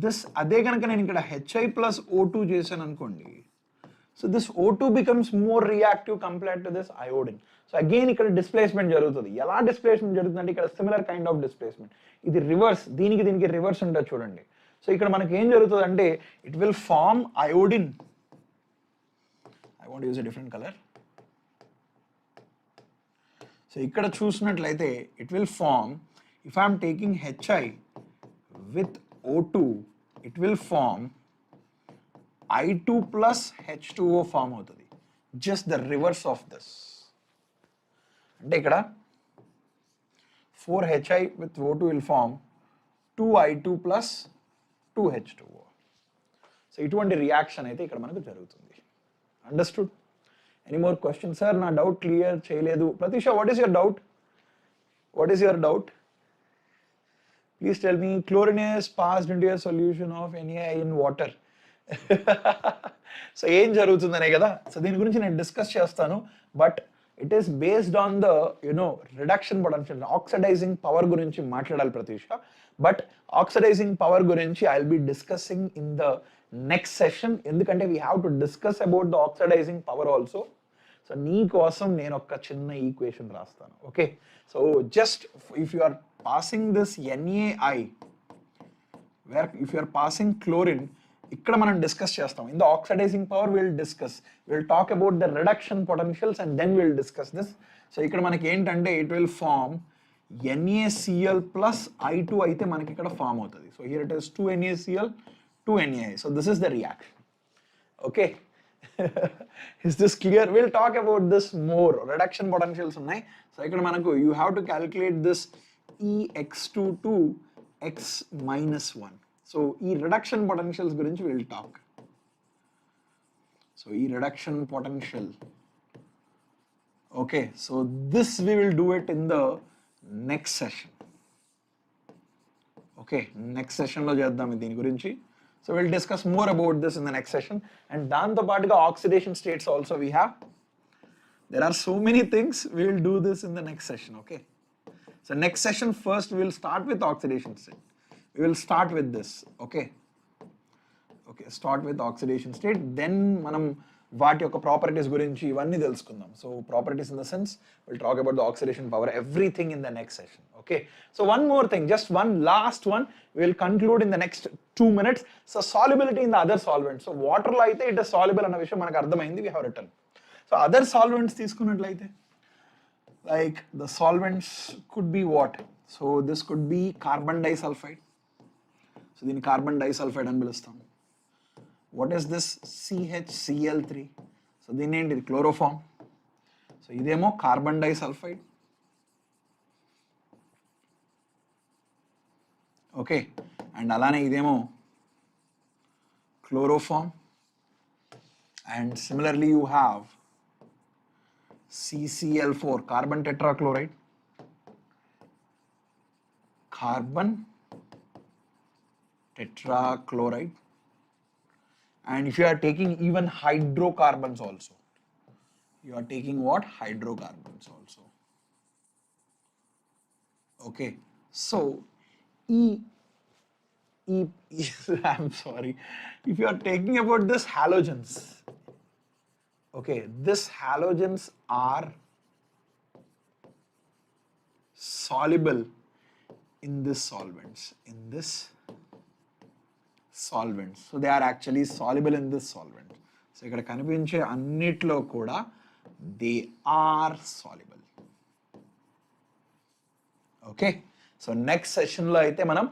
this ade ganaka nenu ikkada Hi plus O2 chesanu ankondi. So this O2 becomes more reactive compared to this iodine. So again ikkada displacement jarugutundi. Ela displacement jarugutundante ikkada similar kind of displacement. Idi reverse, దీనికి reverse ఉంటుంది చూడండి. So ఇక్కడ మనకి ఏం జరుగుతుందంటే it will form iodine. I want to use a different color. So ఇక్కడ చూసినట్లయితే it will form, if I am taking Hi with O2, it will form I2 plus H2O form అవుతుంది. Just the reverse of this. అంటే ఇక్కడ 4Hi with O2 will form 2I2 plus 2H2O. So ఇటువంటి reaction అయితే ఇక్కడ మనకు జరుగుతుంది. Understood? Any more question? Sir నా doubt clear చేయలేదు. Pratheesha, what is your doubt? What is your doubt? Please tell me. Chlorine is passed into a solution of NaI in water. So ఏం జరుగుతుందనే కదా. సో దీని గురించి నేను డిస్కస్ చేస్తాను. But it is based on the reduction potential, oxidising power గురించి మాట్లాడాలి Pratheesha. But oxidising power గురించి I will be discussing in the next session. ఎందుకంటే we have to discuss about the oxidising power also. So నీ కోసం నేను ఒక చిన్న equation రాస్తాను. Okay, so just if you are passing this NaI, where if you are passing chlorine, ఇక్కడ మనం discuss చేస్తాం. In the oxidising power will talk about the reduction potentials and then will discuss this. So ఇక్కడ మనకి ఏంటంటే it will form NaCl plus I2 అయితే మనకి ఇక్కడ form అవుతుంది. So here it is 2NaCl 2NaI. So this is the reaction. Okay, is this clear? Will talk about this more. Reduction potentials ఉన్నాయి. So ఇక్కడ మనకు you have to calculate this EX2 to X-1. So ఈ reduction potentials గురించి will talk. So ఈ reduction potential, okay, so this we will do it in the next session. Okay, next సెషన్లో చేద్దాం దీని గురించి. So we'll discuss more about this in the next session. And danto paatuga oxidation states also we have. There are so many things. We will do this in the next session, okay? So next session first we will start with oxidation state. We will start with this, okay? Okay, start with oxidation state. Then manam వాటి యొక్క properties గురించి ఇవన్నీ తెలుసుకుందాం. So properties in the sense will talk about the oxidation power everything in the next session. Okay, so one more thing, just one last one will conclude in the next 2 minutes. So solubility in the other solvents. So వాటర్లో అయితే it is soluble అన్న విషయం మనకు అర్థమైంది, we have return. So other solvents తీసుకున్నట్లయితే like the solvents could be what? So this could be carbon disulphide. So దీన్ని carbon disulphide అని పిలుస్తాం. What is this? CHCl3. So దీని ఏంటి? క్లోరోఫామ్. సో ఇదేమో కార్బన్ డైసల్ఫైడ్. ఓకే, అండ్ అలానే ఇదేమో chloroform. And similarly you have CCl4, carbon tetrachloride. Carbon tetrachloride. And if you are taking even hydrocarbons also, you are taking what? Hydrocarbons also. Okay, so I'm sorry, if you are taking about this halogens, okay, this halogens are soluble in this solvents, so they are actually soluble in this solvent. So ikkada kanipinche annitlo kuda they are soluble. Okay, so next session lo aithe manam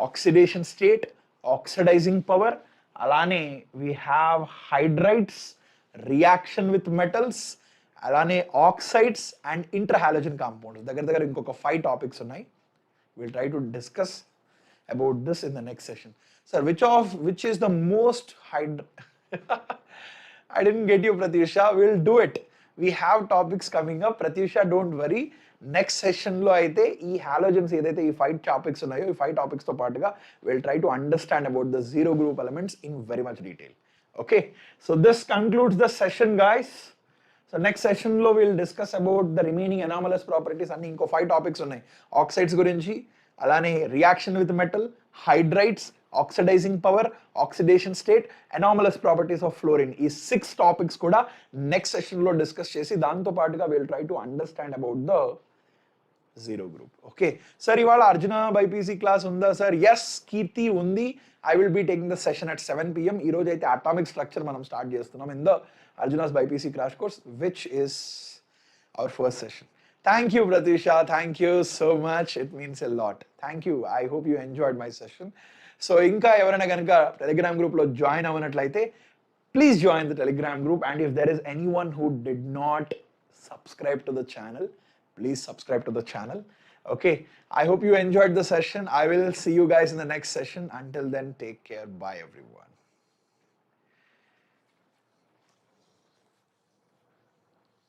oxidation state, oxidizing power, alane we have hydrides, reaction with metals, alane oxides and interhalogen compounds. దగ్గర ఇంకొక 5 topics ఉన్నాయి. We'll try to discuss about this in the next session. Sir, which is the most I didn't get you, Pratyusha. We'll do it. We have topics coming up. Pratyusha, don't worry. Next session lo aithe ee halogens edaithe ee 5 topics unnayo, ee 5 topics tho paatuga we'll try to understand about the zero group elements in very much detail. Okay, so this concludes the session, guys. So next session lo we'll discuss about the remaining anomalous properties and inko 5 topics unnai. Oxides gurinchi, alane reaction with metal, hydrides, oxidizing power, oxidation state, anomalous properties of fluorine. ఈ 6 topics కూడా next సెషన్లో discuss చేసి దాంతో పాటుగా will try to understand about the zero group. Okay sir, ఇవాళ Arjuna BiPC class ఉందా sir? Yes, Keerthi ఉంది. I will be taking the session at 7 PM. ఈ రోజు అయితే అటామిక్ స్ట్రక్చర్ మనం స్టార్ట్ చేస్తున్నాం in the Arjuna's BiPC crash course, which is our first session. Thank you, Pratyusha. Thank you so much. It means a lot. Thank you. I hope you enjoyed my session. So ఇంకా ఎవరైనా కనుక Telegram గ్రూప్లో join అవ్వనట్లయితే please join the Telegram group. And if there is anyone who did not subscribe to the channel, please subscribe to the channel. Okay, I hope you enjoyed the session. I will see you guys in the next session. Until then, take care. Bye, everyone.